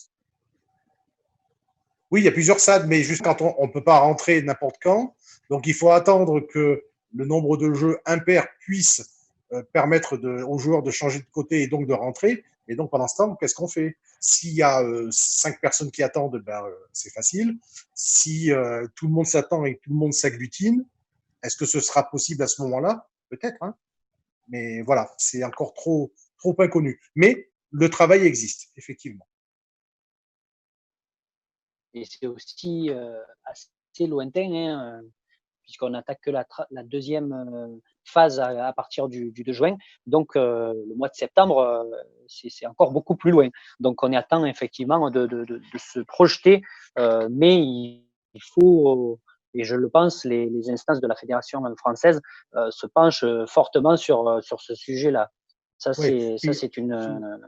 Oui, il y a plusieurs stades, mais juste quand on ne peut pas rentrer n'importe quand. Donc, il faut attendre que le nombre de jeux impairs puisse permettre aux joueurs de changer de côté et donc de rentrer. Et donc, pendant ce temps, qu'est-ce qu'on fait? S'il y a 5 personnes qui attendent, c'est facile. Si tout le monde s'attend et tout le monde s'agglutine, est-ce que ce sera possible à ce moment-là? Peut-être, hein. Mais voilà, c'est encore trop inconnu. Mais le travail existe, effectivement. Et c'est aussi assez lointain, hein, puisqu'on attaque que la deuxième phase à partir du 2 juin. Donc, le mois de septembre, c'est encore beaucoup plus loin. Donc, on est à temps, effectivement, de se projeter, mais il faut, et je le pense, les instances de la Fédération française se penchent fortement sur ce sujet-là. Ça, Oui, c'est une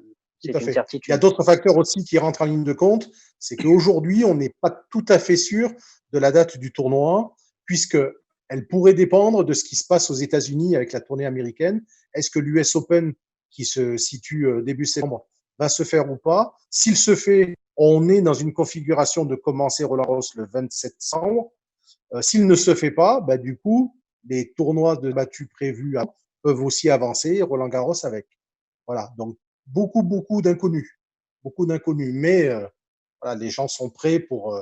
tout à fait. Il y a certitude. d'autres facteurs aussi qui rentrent en ligne de compte. C'est qu'aujourd'hui, on n'est pas tout à fait sûr de la date du tournoi, puisqu'elle pourrait dépendre de ce qui se passe aux États-Unis avec la tournée américaine. Est-ce que l'US Open, qui se situe début septembre, va se faire ou pas? S'il se fait, on est dans une configuration de commencer Roland-Garros le 27 décembre. S'il ne se fait pas, du coup, les tournois de battus prévus peuvent aussi avancer, Roland-Garros avec. Voilà, donc beaucoup d'inconnus. Beaucoup d'inconnus. Mais voilà, les gens sont prêts pour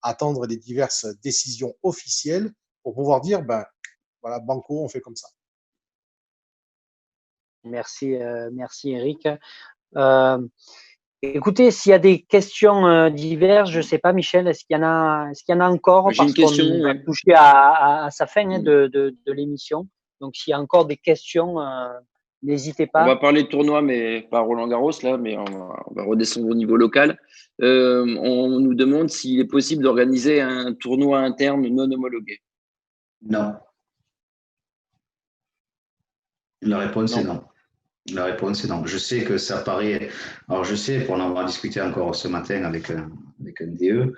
attendre les diverses décisions officielles pour pouvoir dire, voilà, banco, on fait comme ça. Merci, merci Eric. Écoutez, s'il y a des questions diverses, je ne sais pas, Michel, est-ce qu'il y en a encore? J'ai une Parce qu'on question. va toucher à sa fin de l'émission. Donc, s'il y a encore des questions, n'hésitez On va pas. parler de tournoi, mais pas Roland-Garros, là, mais on va redescendre au niveau local. On nous demande s'il est possible d'organiser un tournoi interne non homologué. Non. La réponse est Non. non. La réponse est non. Je sais que ça paraît. Alors, je sais, pour en avoir discuté encore ce matin avec un DE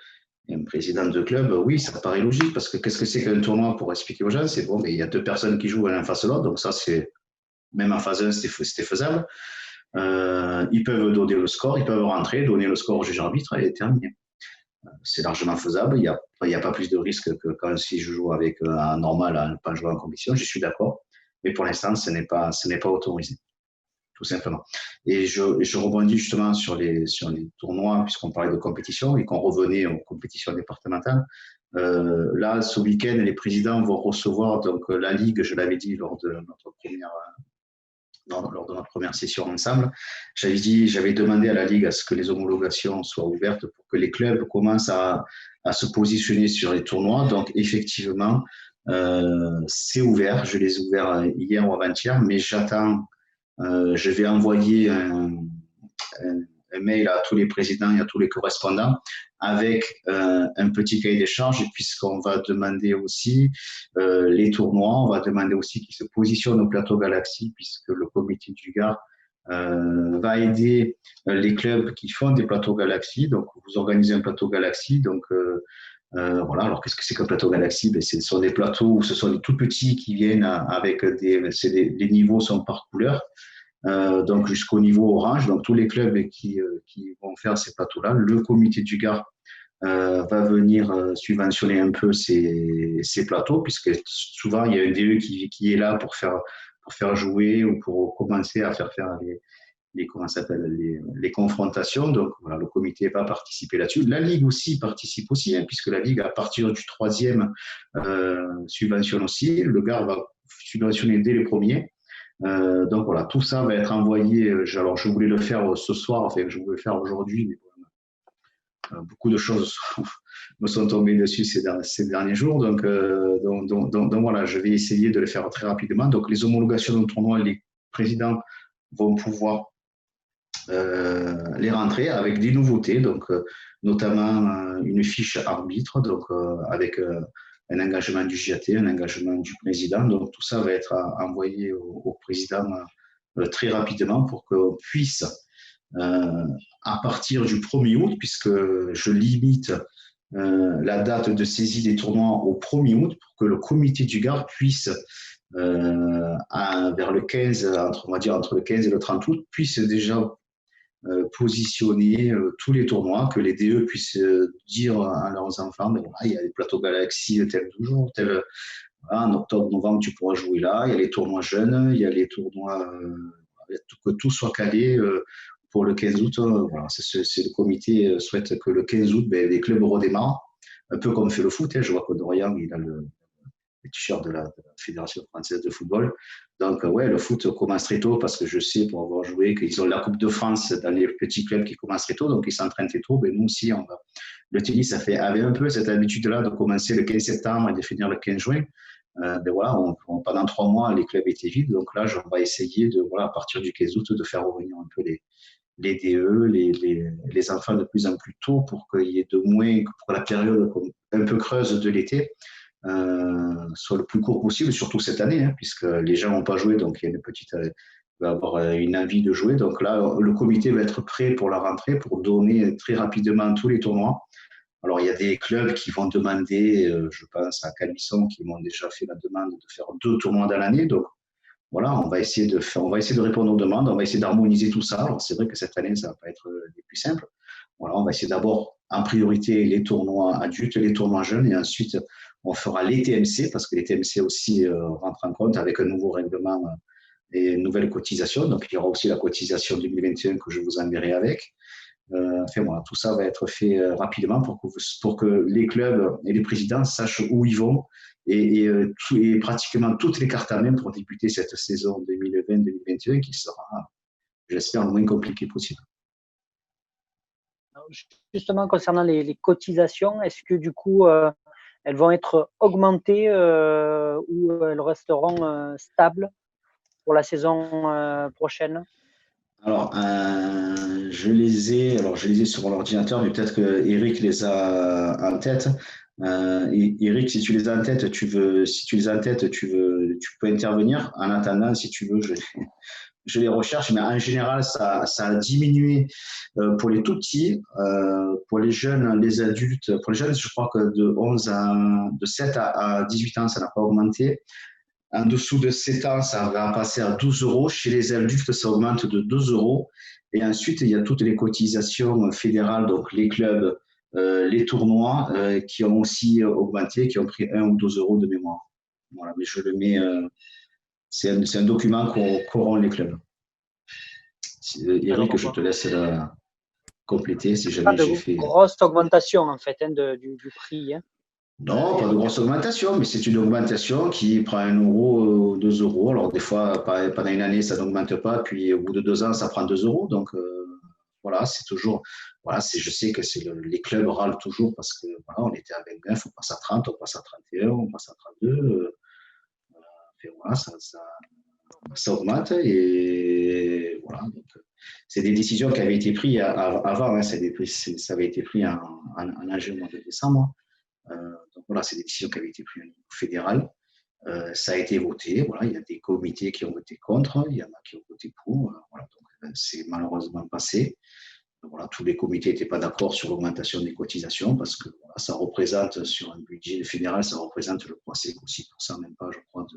et un président de club, oui, ça paraît logique parce que qu'est-ce que c'est qu'un tournoi pour expliquer aux gens? C'est bon, mais il y a deux personnes qui jouent l'un en face de l'autre, donc ça, c'est même en phase 1, c'était faisable. Ils peuvent donner le score, ils peuvent rentrer, donner le score au juge arbitre et terminer. C'est largement faisable. Il n'y a pas plus de risque que quand si je joue avec un normal à ne pas jouer en compétition, je suis d'accord. Mais pour l'instant, ce n'est pas autorisé, tout simplement. Et je rebondis justement sur les tournois, puisqu'on parlait de compétition et qu'on revenait aux compétitions départementales. Là, ce week-end, les présidents vont recevoir donc la Ligue, je l'avais dit lors de notre première session ensemble. J'avais demandé à la Ligue à ce que les homologations soient ouvertes pour que les clubs commencent à se positionner sur les tournois. Donc, effectivement, c'est ouvert. Je les ai ouverts hier ou avant-hier, mais j'attends. Je vais envoyer un mail à tous les présidents et à tous les correspondants avec un petit cahier des charges, puisqu'on va demander aussi les tournois, on va demander aussi qu'ils se positionnent au plateau Galaxy, puisque le comité du Gard va aider les clubs qui font des plateaux Galaxy. Donc, vous organisez un plateau Galaxy, donc voilà. Alors, qu'est-ce que c'est qu'un plateau Galaxy? Ce sont des plateaux où ce sont des tout petits qui viennent avec les niveaux sont par couleur. Donc jusqu'au niveau orange, donc tous les clubs qui vont faire ces plateaux-là, le comité du Gard va venir subventionner un peu ces plateaux, puisque souvent il y a un DE qui est là pour faire jouer ou pour commencer à faire les confrontations. Donc voilà, le comité va participer là-dessus. La Ligue aussi participe aussi, hein, puisque la Ligue, à partir du 3e, subventionne aussi. Le Gard va subventionner dès le premier. Donc voilà, tout ça va être envoyé. Alors je voulais le faire ce soir, enfin je voulais le faire aujourd'hui, mais beaucoup de choses me sont tombées dessus ces derniers jours. Donc voilà, je vais essayer de le faire très rapidement. Donc les homologations de tournoi, les présidents vont pouvoir les rentrer avec des nouveautés, donc notamment une fiche arbitre, donc avec un engagement du JAT, un engagement du président. Donc tout ça va être envoyé au président très rapidement pour qu'on puisse à partir du 1er août, puisque je limite la date de saisie des tournois au 1er août pour que le comité du Gard puisse, vers le 15, on va dire entre le 15 et le 30 août, puisse déjà positionner tous les tournois, que les DE puissent dire à leurs enfants, ben voilà, il y a les plateaux Galaxy tel jour, voilà, en octobre, novembre, tu pourras jouer là, il y a les tournois jeunes, il y a les tournois, que tout soit calé pour le 15 août. Voilà, c'est le comité souhaite que le 15 août, ben, les clubs redémarrent, un peu comme fait le foot. Je vois que Dorian, il a le t-shirt de la Fédération française de football. Donc, ouais, le foot commence très tôt parce que je sais, pour avoir joué, qu'ils ont la Coupe de France dans les petits clubs qui commencent très tôt, donc ils s'entraînent très tôt. Mais nous aussi, le tennis avait un peu cette habitude-là de commencer le 15 septembre et de finir le 15 juin. Ben voilà, pendant 3 mois, les clubs étaient vides. Donc là, on va essayer de, voilà, à partir du 15 août, de faire revenir un peu les DE, les enfants de plus en plus tôt pour qu'il y ait de moins, pour la période un peu creuse de l'été, soit le plus court possible, surtout cette année, hein, puisque les gens n'ont pas joué, donc il y a va avoir une envie de jouer. Donc là, le comité va être prêt pour la rentrée, pour donner très rapidement tous les tournois. Alors, il y a des clubs qui vont demander, je pense à Calisson, qui m'ont déjà fait la demande de faire 2 tournois dans l'année. Donc, voilà, on va essayer de répondre aux demandes, on va essayer d'harmoniser tout ça. Alors, c'est vrai que cette année, ça ne va pas être les plus simples. Voilà, on va essayer d'abord, en priorité, les tournois adultes, les tournois jeunes, et ensuite, on fera les TMC, parce que les TMC aussi rentrent en compte avec un nouveau règlement et une nouvelle cotisation. Donc, il y aura aussi la cotisation 2021 que je vous enverrai avec. Enfin, voilà, tout ça va être fait rapidement pour que les clubs et les présidents sachent où ils vont et pratiquement toutes les cartes à main pour débuter cette saison 2020-2021 qui sera, j'espère, le moins compliquée possible. Justement, concernant les cotisations, est-ce que du coup, elles vont être augmentées ou elles resteront stables pour la saison prochaine? Alors, je les ai sur l'ordinateur, mais peut-être que Eric les a en tête. Eric, si tu les as en tête, tu peux intervenir. En attendant, si tu veux, je les recherche, mais en général, ça a diminué pour les tout petits, pour les jeunes, les adultes. Pour les jeunes, je crois que de 7 à 18 ans, ça n'a pas augmenté. En dessous de 7 ans, ça va passer à 12 euros. Chez les adultes, ça augmente de 2 euros. Et ensuite, il y a toutes les cotisations fédérales, donc les clubs, les tournois, qui ont aussi augmenté, qui ont pris 1 ou 2 euros de mémoire. Voilà, mais je le mets, c'est un document qu'auront les clubs. Eric, je te laisse compléter si jamais j'ai fait. Grosse augmentation en fait du prix. Hein. Non, pas de grosse augmentation, mais c'est une augmentation qui prend 1 euro, 2 euros. Alors, des fois, pendant une année, ça n'augmente pas, puis au bout de 2 ans, ça prend 2 euros. Donc, voilà, c'est toujours. Voilà, je sais que les clubs râlent toujours parce que voilà, on était à 29, on passe à 30, on passe à 31, on passe à 32. Voilà, ça augmente et voilà. Donc, c'est des décisions qui avaient été prises avant, hein, ça avait été pris en juin, mois de décembre. Donc voilà, c'est des décisions qui avaient été prises au niveau fédéral. Ça a été voté. Voilà, il y a des comités qui ont voté contre, il y en a qui ont voté pour. Voilà, donc c'est malheureusement passé. Donc, voilà, tous les comités n'étaient pas d'accord sur l'augmentation des cotisations parce que voilà, ça représente sur un budget fédéral, ça représente le 3,6%, même pas, je crois,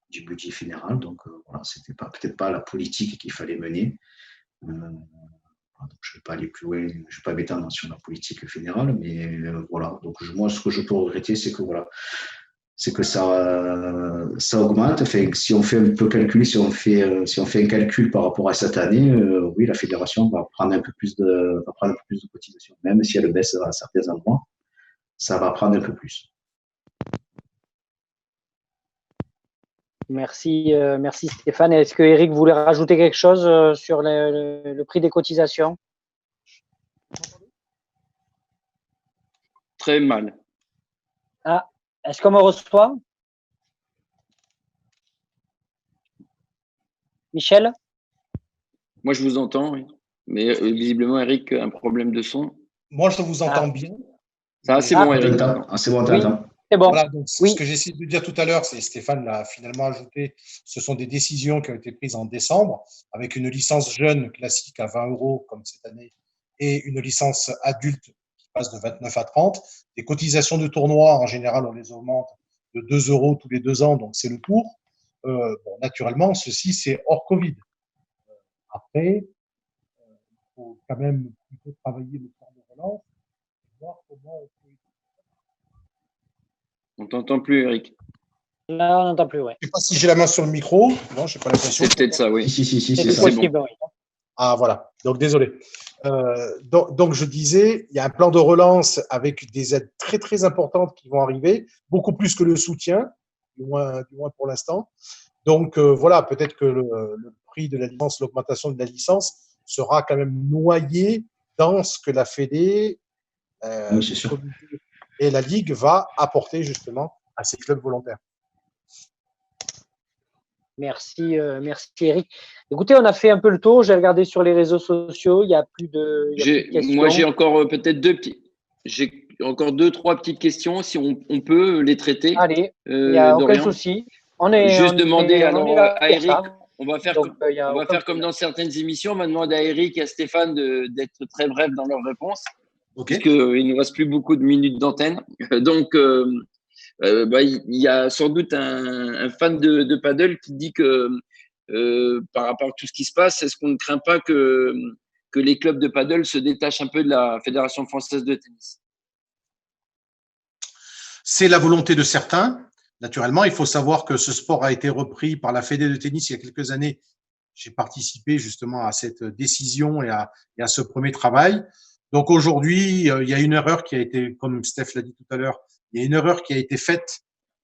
du budget fédéral. Donc voilà, c'était peut-être pas la politique qu'il fallait mener. Donc, je ne vais pas aller plus loin, je ne vais pas m'étendre sur la politique fédérale, mais voilà. Donc moi, ce que je peux regretter, c'est que voilà, ça augmente. Enfin, si on fait un peu calcul, si on fait un calcul par rapport à cette année, oui, la fédération va prendre un peu plus de cotisations, même si elle baisse à certains endroits, ça va prendre un peu plus. Merci Stéphane. Est-ce que Eric voulait rajouter quelque chose sur le prix des cotisations? Très mal. Ah, est-ce qu'on me reçoit? Michel? Moi, je vous entends, oui. Mais visiblement, Eric a un problème de son. Moi, je vous entends bien. Ça, c'est bon, Eric. C'est bon, t'entends. C'est bon. Voilà, donc Oui. ce que j'ai essayé de dire tout à l'heure, c'est Stéphane l'a finalement ajouté, ce sont des décisions qui ont été prises en décembre, avec une licence jeune classique à 20 euros comme cette année, et une licence adulte qui passe de 29 à 30. Les cotisations de tournoi, en général, on les augmente de 2 euros tous les 2 ans, donc c'est le cours. Bon, naturellement, ceci, c'est hors Covid. Après, il faut quand même plutôt travailler le plan de relance et voir comment on peut. On t'entend plus, Eric. Là, on n'entend plus, ouais. Je ne sais pas si j'ai la main sur le micro. Non, je n'ai pas l'impression. C'est peut-être ça, oui. Si, C'est c'est ça. possible, bon. oui. Ah, voilà. Donc, désolé. Donc, je disais, il y a un plan de relance avec des aides très, très importantes qui vont arriver, beaucoup plus que le soutien, du moins pour l'instant. Donc, voilà, peut-être que le prix de la licence, l'augmentation de la licence sera quand même noyé dans ce que la Fédé, Oui, c'est sûr. et la Ligue va apporter justement à ces clubs volontaires. Merci, merci Eric. Écoutez, on a fait un peu le tour. J'ai regardé sur les réseaux sociaux. Il n'y a plus de questions. Moi, j'ai encore peut-être j'ai encore 2-3 petites questions. Si on peut les traiter. Allez, il n'y a aucun Dorian. souci. Juste demander alors à Eric. Ça. On va faire, Donc, comme dans certaines émissions. On va demander à Eric et à Stéphane d'être très brefs dans leurs réponses. Okay. Puisqu'il ne nous reste plus beaucoup de minutes d'antenne. Donc, il y a sans doute un fan de paddle qui dit que par rapport à tout ce qui se passe, est-ce qu'on ne craint pas que les clubs de paddle se détachent un peu de la Fédération française de tennis? C'est la volonté de certains. Naturellement, il faut savoir que ce sport a été repris par la Fédé de tennis il y a quelques années. J'ai participé justement à cette décision et à ce premier travail. Donc aujourd'hui, il y a une erreur qui a été, comme Steph l'a dit tout à l'heure, il y a une erreur qui a été faite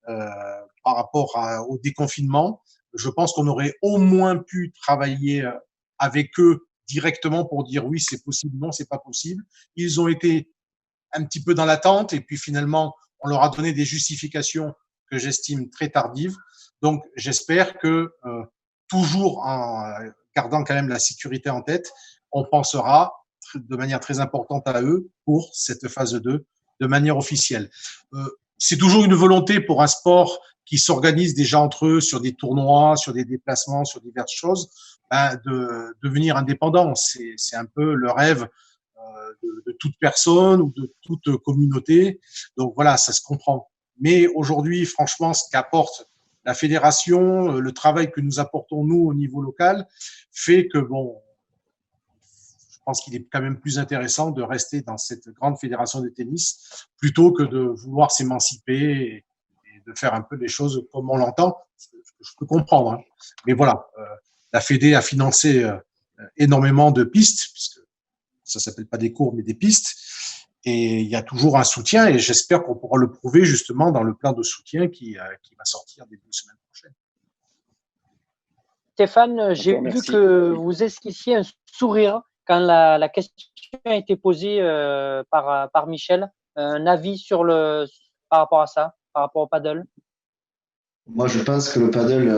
par rapport au déconfinement. Je pense qu'on aurait au moins pu travailler avec eux directement pour dire oui, c'est possible, non, c'est pas possible. Ils ont été un petit peu dans l'attente et puis finalement, on leur a donné des justifications que j'estime très tardives. Donc, j'espère que toujours en gardant quand même la sécurité en tête, on pensera de manière très importante à eux pour cette phase 2 de manière officielle. C'est toujours une volonté pour un sport qui s'organise déjà entre eux sur des tournois, sur des déplacements, sur diverses choses, de devenir indépendant. C'est un peu le rêve de toute personne ou de toute communauté. Donc voilà, ça se comprend. Mais aujourd'hui, franchement, ce qu'apporte la fédération, le travail que nous apportons nous au niveau local, fait que bon, je pense qu'il est quand même plus intéressant de rester dans cette grande fédération de tennis plutôt que de vouloir s'émanciper et de faire un peu les choses comme on l'entend. Je peux comprendre, hein. Mais voilà, la Fédé a financé énormément de pistes, puisque ça s'appelle pas des cours, mais des pistes. Et il y a toujours un soutien et j'espère qu'on pourra le prouver justement dans le plan de soutien qui va sortir début de semaine prochaine. Stéphane, j'ai vu que vous esquissiez un sourire quand la question a été posée par Michel. Un avis par rapport à ça, par rapport au paddle? Moi, je pense que le paddle,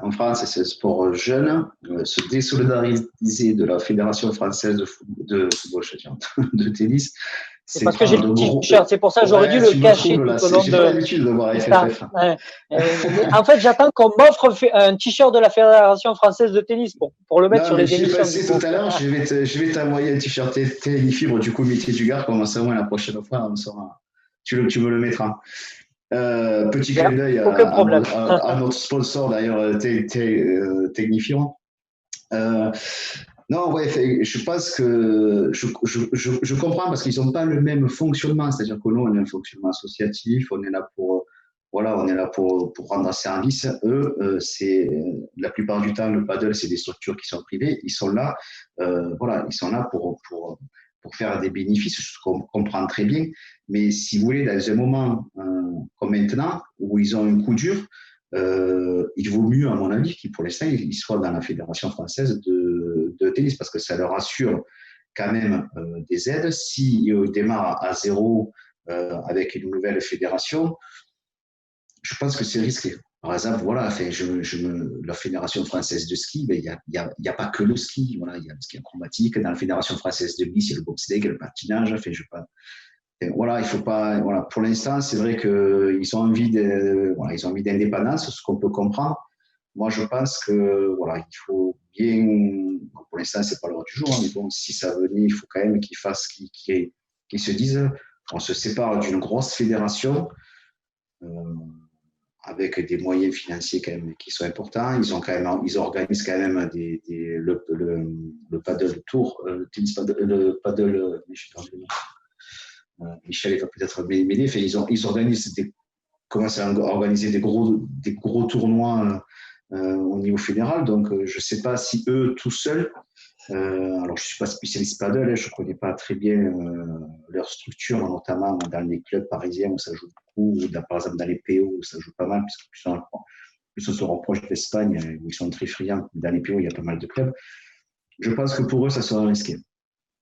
en France, c'est un sport jeune. Se désolidariser de la Fédération française de football, de tennis. C'est parce que j'ai le t-shirt, c'est pour ça que j'aurais dû le cacher tout au long de. J'ai pas l'habitude de voir FFF. En fait, j'attends qu'on m'offre un t-shirt de la Fédération française de tennis pour le mettre sur les émissions. Tout à l'heure, je vais t'envoyer un t-shirt Téléfibre du comité du Gard, comme ça, la prochaine fois, tu me le mettras. Petit clin d'œil à notre sponsor d'ailleurs, Technifiant. Non, ouais, je pense que je comprends parce qu'ils n'ont pas le même fonctionnement. C'est-à-dire que nous, on a un fonctionnement associatif, on est là pour rendre service. Eux, c'est la plupart du temps, le paddle, c'est des structures qui sont privées. Ils sont là, ils sont là pour faire des bénéfices, je comprends très bien. Mais si vous voulez, dans un moment comme maintenant, où ils ont un coup dur, il vaut mieux, à mon avis, qu'ils, pour l'instant, ils soient dans la Fédération française de tennis, parce que ça leur assure quand même des aides. S'ils démarrent à zéro avec une nouvelle fédération, je pense que c'est risqué. Par exemple, voilà, la Fédération française de ski, il n'y a pas que le ski. Voilà, il y a le ski acrobatique. Dans la Fédération française de glisse, il y a le bobsleigh, il y a le patinage. Et voilà, il faut pas. Voilà, pour l'instant, c'est vrai qu'ils ont envie voilà, ils ont envie d'indépendance, ce qu'on peut comprendre. Moi, je pense que voilà, il faut bien. Bon, pour l'instant, c'est pas l'heure du jour, hein, mais bon, si ça venait, il faut quand même qu'ils fassent, qu'ils se disent, on se sépare d'une grosse fédération. Euh, avec des moyens financiers quand même qui sont importants. Ils organisent quand même le paddle tour, le tennis paddle, le paddle, Michel va peut-être m'aider. Enfin, ils organisent commencent à organiser des gros tournois au niveau fédéral. Donc, je ne sais pas si eux, tout seuls, alors je ne suis pas spécialiste paddle, hein, je ne connais pas très bien leur structure, notamment dans les clubs parisiens où ça joue beaucoup, ou par exemple dans les PO où ça joue pas mal, puisque plus on se rapproche de l'Espagne, où ils sont très friands. Dans les PO, il y a pas mal de clubs. Je pense que pour eux, ça sera risqué.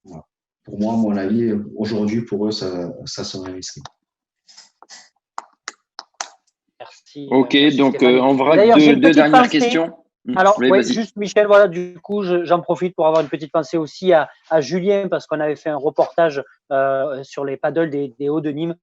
Voilà. Pour moi, à mon avis, aujourd'hui, pour eux, ça sera risqué. Merci. Ok, Merci donc Stéphane. en vrac, D'ailleurs, j'ai une deux petite dernières pensée. questions. Alors, Oui, ouais, vas-y. juste Michel, voilà, du coup, j'en profite pour avoir une petite pensée aussi à Julien, parce qu'on avait fait un reportage sur les paddles des Hauts de Nîmes.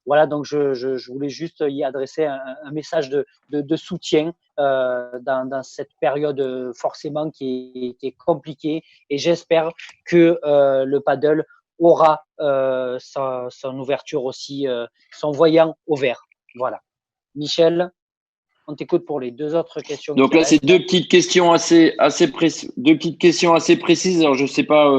Voilà, donc je voulais juste y adresser un message de soutien dans cette période forcément qui est compliquée. Et j'espère que le paddle aura son ouverture aussi, son voyant au vert. Voilà. Michel, on t'écoute pour les deux autres questions. Donc là, c'est deux petites questions assez précises. Deux petites questions assez précises. Alors, je ne sais pas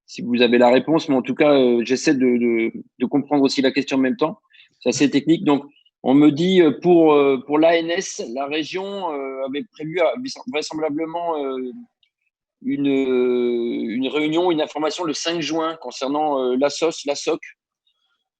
si vous avez la réponse, mais en tout cas, j'essaie de comprendre aussi la question en même temps. C'est assez technique. Donc, on me dit pour l'ANS, la région avait prévu vraisemblablement une réunion, une information le 5 juin concernant l'ASOS, la SOC,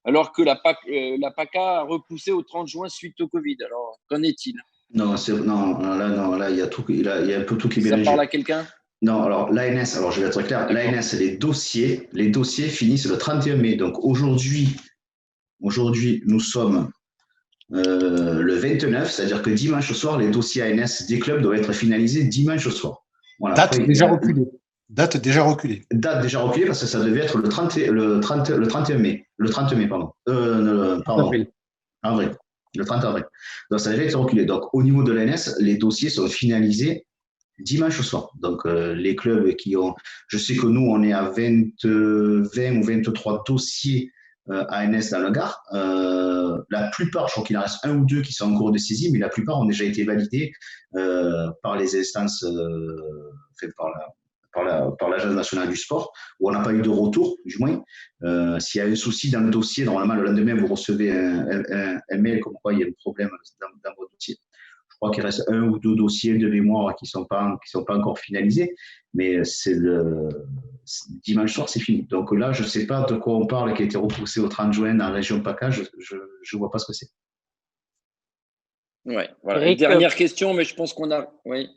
alors que la PACA a repoussé au 30 juin suite au Covid. Alors, qu'en est-il? Non, là, il y a tout, il y a un peu tout qui est Ça mélangé. parle à quelqu'un? Non, alors l'ANS, alors je vais être clair, l'ANS, les dossiers finissent le 31 mai. Donc aujourd'hui, nous sommes le 29, c'est-à-dire que dimanche au soir, les dossiers ANS des clubs doivent être finalisés dimanche au soir. Voilà, Date déjà reculée. Date déjà reculée. Date déjà reculée parce que ça devait être le 31 mai. Le 30 mai, pardon. Avril. Avril. Le 30 avril. Donc ça devait être reculé. Donc au niveau de l'ANS, les dossiers sont finalisés dimanche au soir. Donc, les clubs qui ont. Je sais que nous, on est à 20 ou 23 dossiers ANS dans le Gard. La plupart, je crois qu'il en reste un ou deux qui sont en cours de saisie, mais la plupart ont déjà été validés par les instances, faites par l'Agence nationale du sport, où on n'a pas eu de retour, du moins. S'il y a un souci dans le dossier, normalement, le lendemain, vous recevez un mail comme quoi il y a un problème dans votre dossier. Je crois qu'il reste un ou deux dossiers de mémoire qui sont pas encore finalisés, mais dimanche soir, c'est fini. Donc là, je ne sais pas de quoi on parle qui a été repoussé au 30 juin dans la région PACA, je ne vois pas ce que c'est. Ouais, voilà. Eric, dernière question, mais je pense qu'on a. Oui.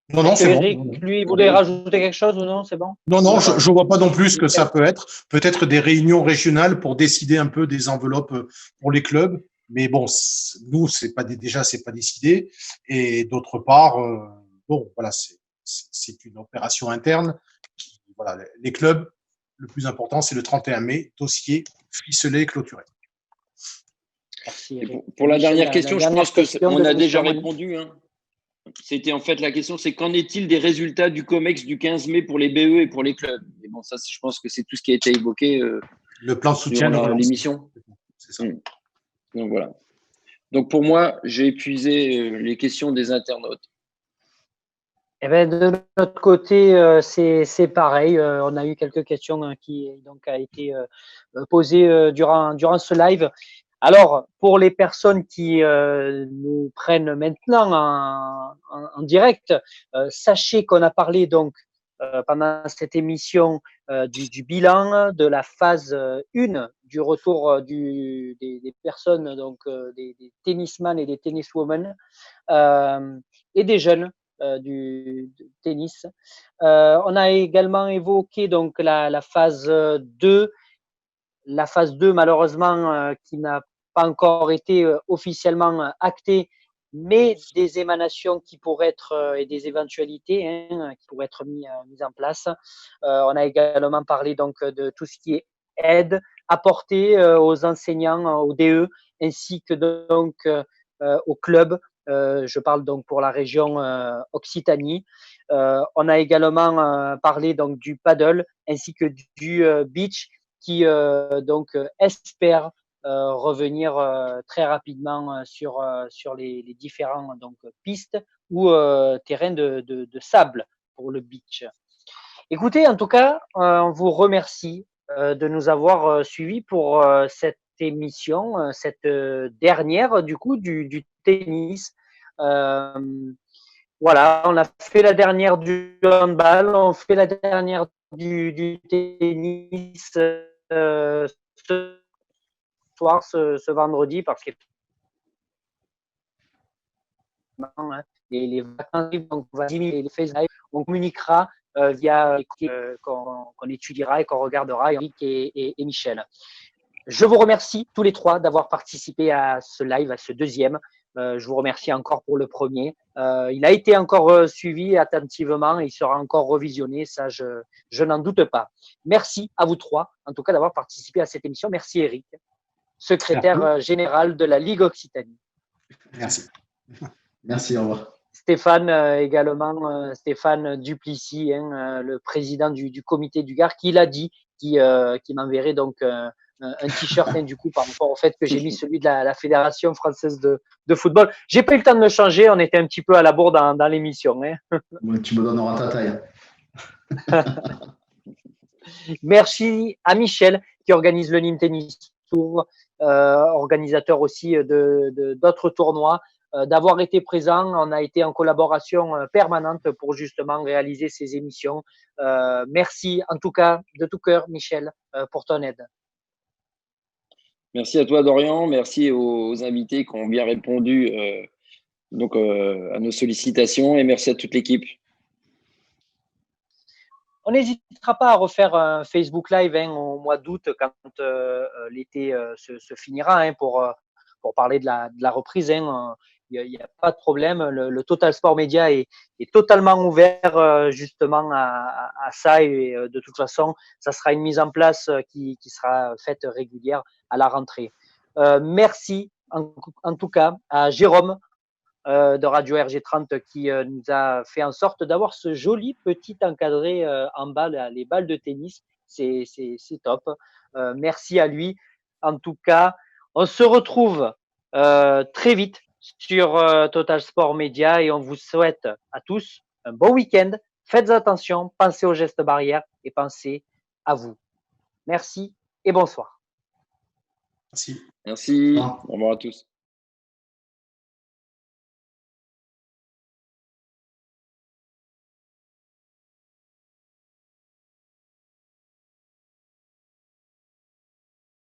Non, c'est Eric, bon. lui, voulait rajouter quelque chose ou non? C'est bon? Non, je ne vois pas non plus ce que ça peut être. Peut-être des réunions régionales pour décider un peu des enveloppes pour les clubs. Mais bon, nous, c'est pas décidé. Et d'autre part, bon, voilà, c'est une opération interne. Voilà, les clubs, le plus important, c'est le 31 mai, dossier ficelé, clôturé. Merci, pour la dernière question, je pense qu'on a déjà répondu. Hein. C'était en fait la question, c'est qu'en est-il des résultats du COMEX du 15 mai pour les BE et pour les clubs? Et bon, ça, je pense que c'est tout ce qui a été évoqué. Le plan de soutien de l'émission. C'est ça. Donc voilà. Donc pour moi, j'ai épuisé les questions des internautes. Eh ben, de notre côté, c'est pareil. On a eu quelques questions qui donc a été posées durant ce live. Alors, pour les personnes qui nous prennent maintenant en direct, sachez qu'on a parlé donc pendant cette émission du bilan de la phase 1 du retour des personnes, donc des tennisman et des tenniswomen et des jeunes du tennis. On a également évoqué donc la phase 2. La phase 2, malheureusement, qui n'a pas encore été officiellement actée, mais des émanations qui pourraient être et des éventualités qui pourraient être mises en place. On a également parlé donc de tout ce qui est aide, apporter aux enseignants, aux DE, ainsi que donc au club. Je parle donc pour la région Occitanie. On a également parlé donc du paddle ainsi que du beach qui donc espère revenir très rapidement sur les différents donc pistes ou terrains de sable pour le beach. Écoutez, en tout cas, on vous remercie de nous avoir suivis pour cette émission, cette dernière du coup du tennis. Voilà, on a fait la dernière du handball, on fait la dernière du tennis ce soir, ce vendredi, parce que les vacances, donc on va diminuer les FaceTime, on communiquera via qu'on étudiera et qu'on regardera, Eric et Michel. Je vous remercie tous les trois d'avoir participé à ce live, à ce deuxième. Je vous remercie encore pour le premier. Il a été encore suivi attentivement, il sera encore revisionné, ça je n'en doute pas. Merci à vous trois, en tout cas, d'avoir participé à cette émission. Merci Eric, secrétaire général de la Ligue Occitanie. Merci. Merci, au revoir. Stéphane également, Stéphane Duplessis, le président du comité du Gard, qui l'a dit, qui m'enverrait donc un t-shirt du coup par rapport au fait que j'ai mis celui de la Fédération française de football. J'ai pas eu le temps de le changer, on était un petit peu à la bourre dans l'émission. Tu me donneras ta taille. Merci à Michel qui organise le Nîmes Tennis Tour, organisateur aussi d'autres tournois, d'avoir été présent. On a été en collaboration permanente pour justement réaliser ces émissions. Merci en tout cas de tout cœur, Michel, pour ton aide. Merci à toi, Dorian. Merci aux invités qui ont bien répondu à nos sollicitations et merci à toute l'équipe. On n'hésitera pas à refaire un Facebook Live au mois d'août quand l'été se finira pour parler de la reprise. Il n'y a pas de problème. Le Total Sport Media est totalement ouvert justement à ça et de toute façon, ça sera une mise en place qui sera faite régulière à la rentrée. Merci en tout cas à Jérôme de Radio RG30 qui nous a fait en sorte d'avoir ce joli petit encadré en bas, les balles de tennis. C'est top. Merci à lui. En tout cas, on se retrouve très vite sur Total Sport Media et on vous souhaite à tous un bon week-end. Faites attention, pensez aux gestes barrières et pensez à vous. Merci et bonsoir. Merci. Merci. Au revoir à tous.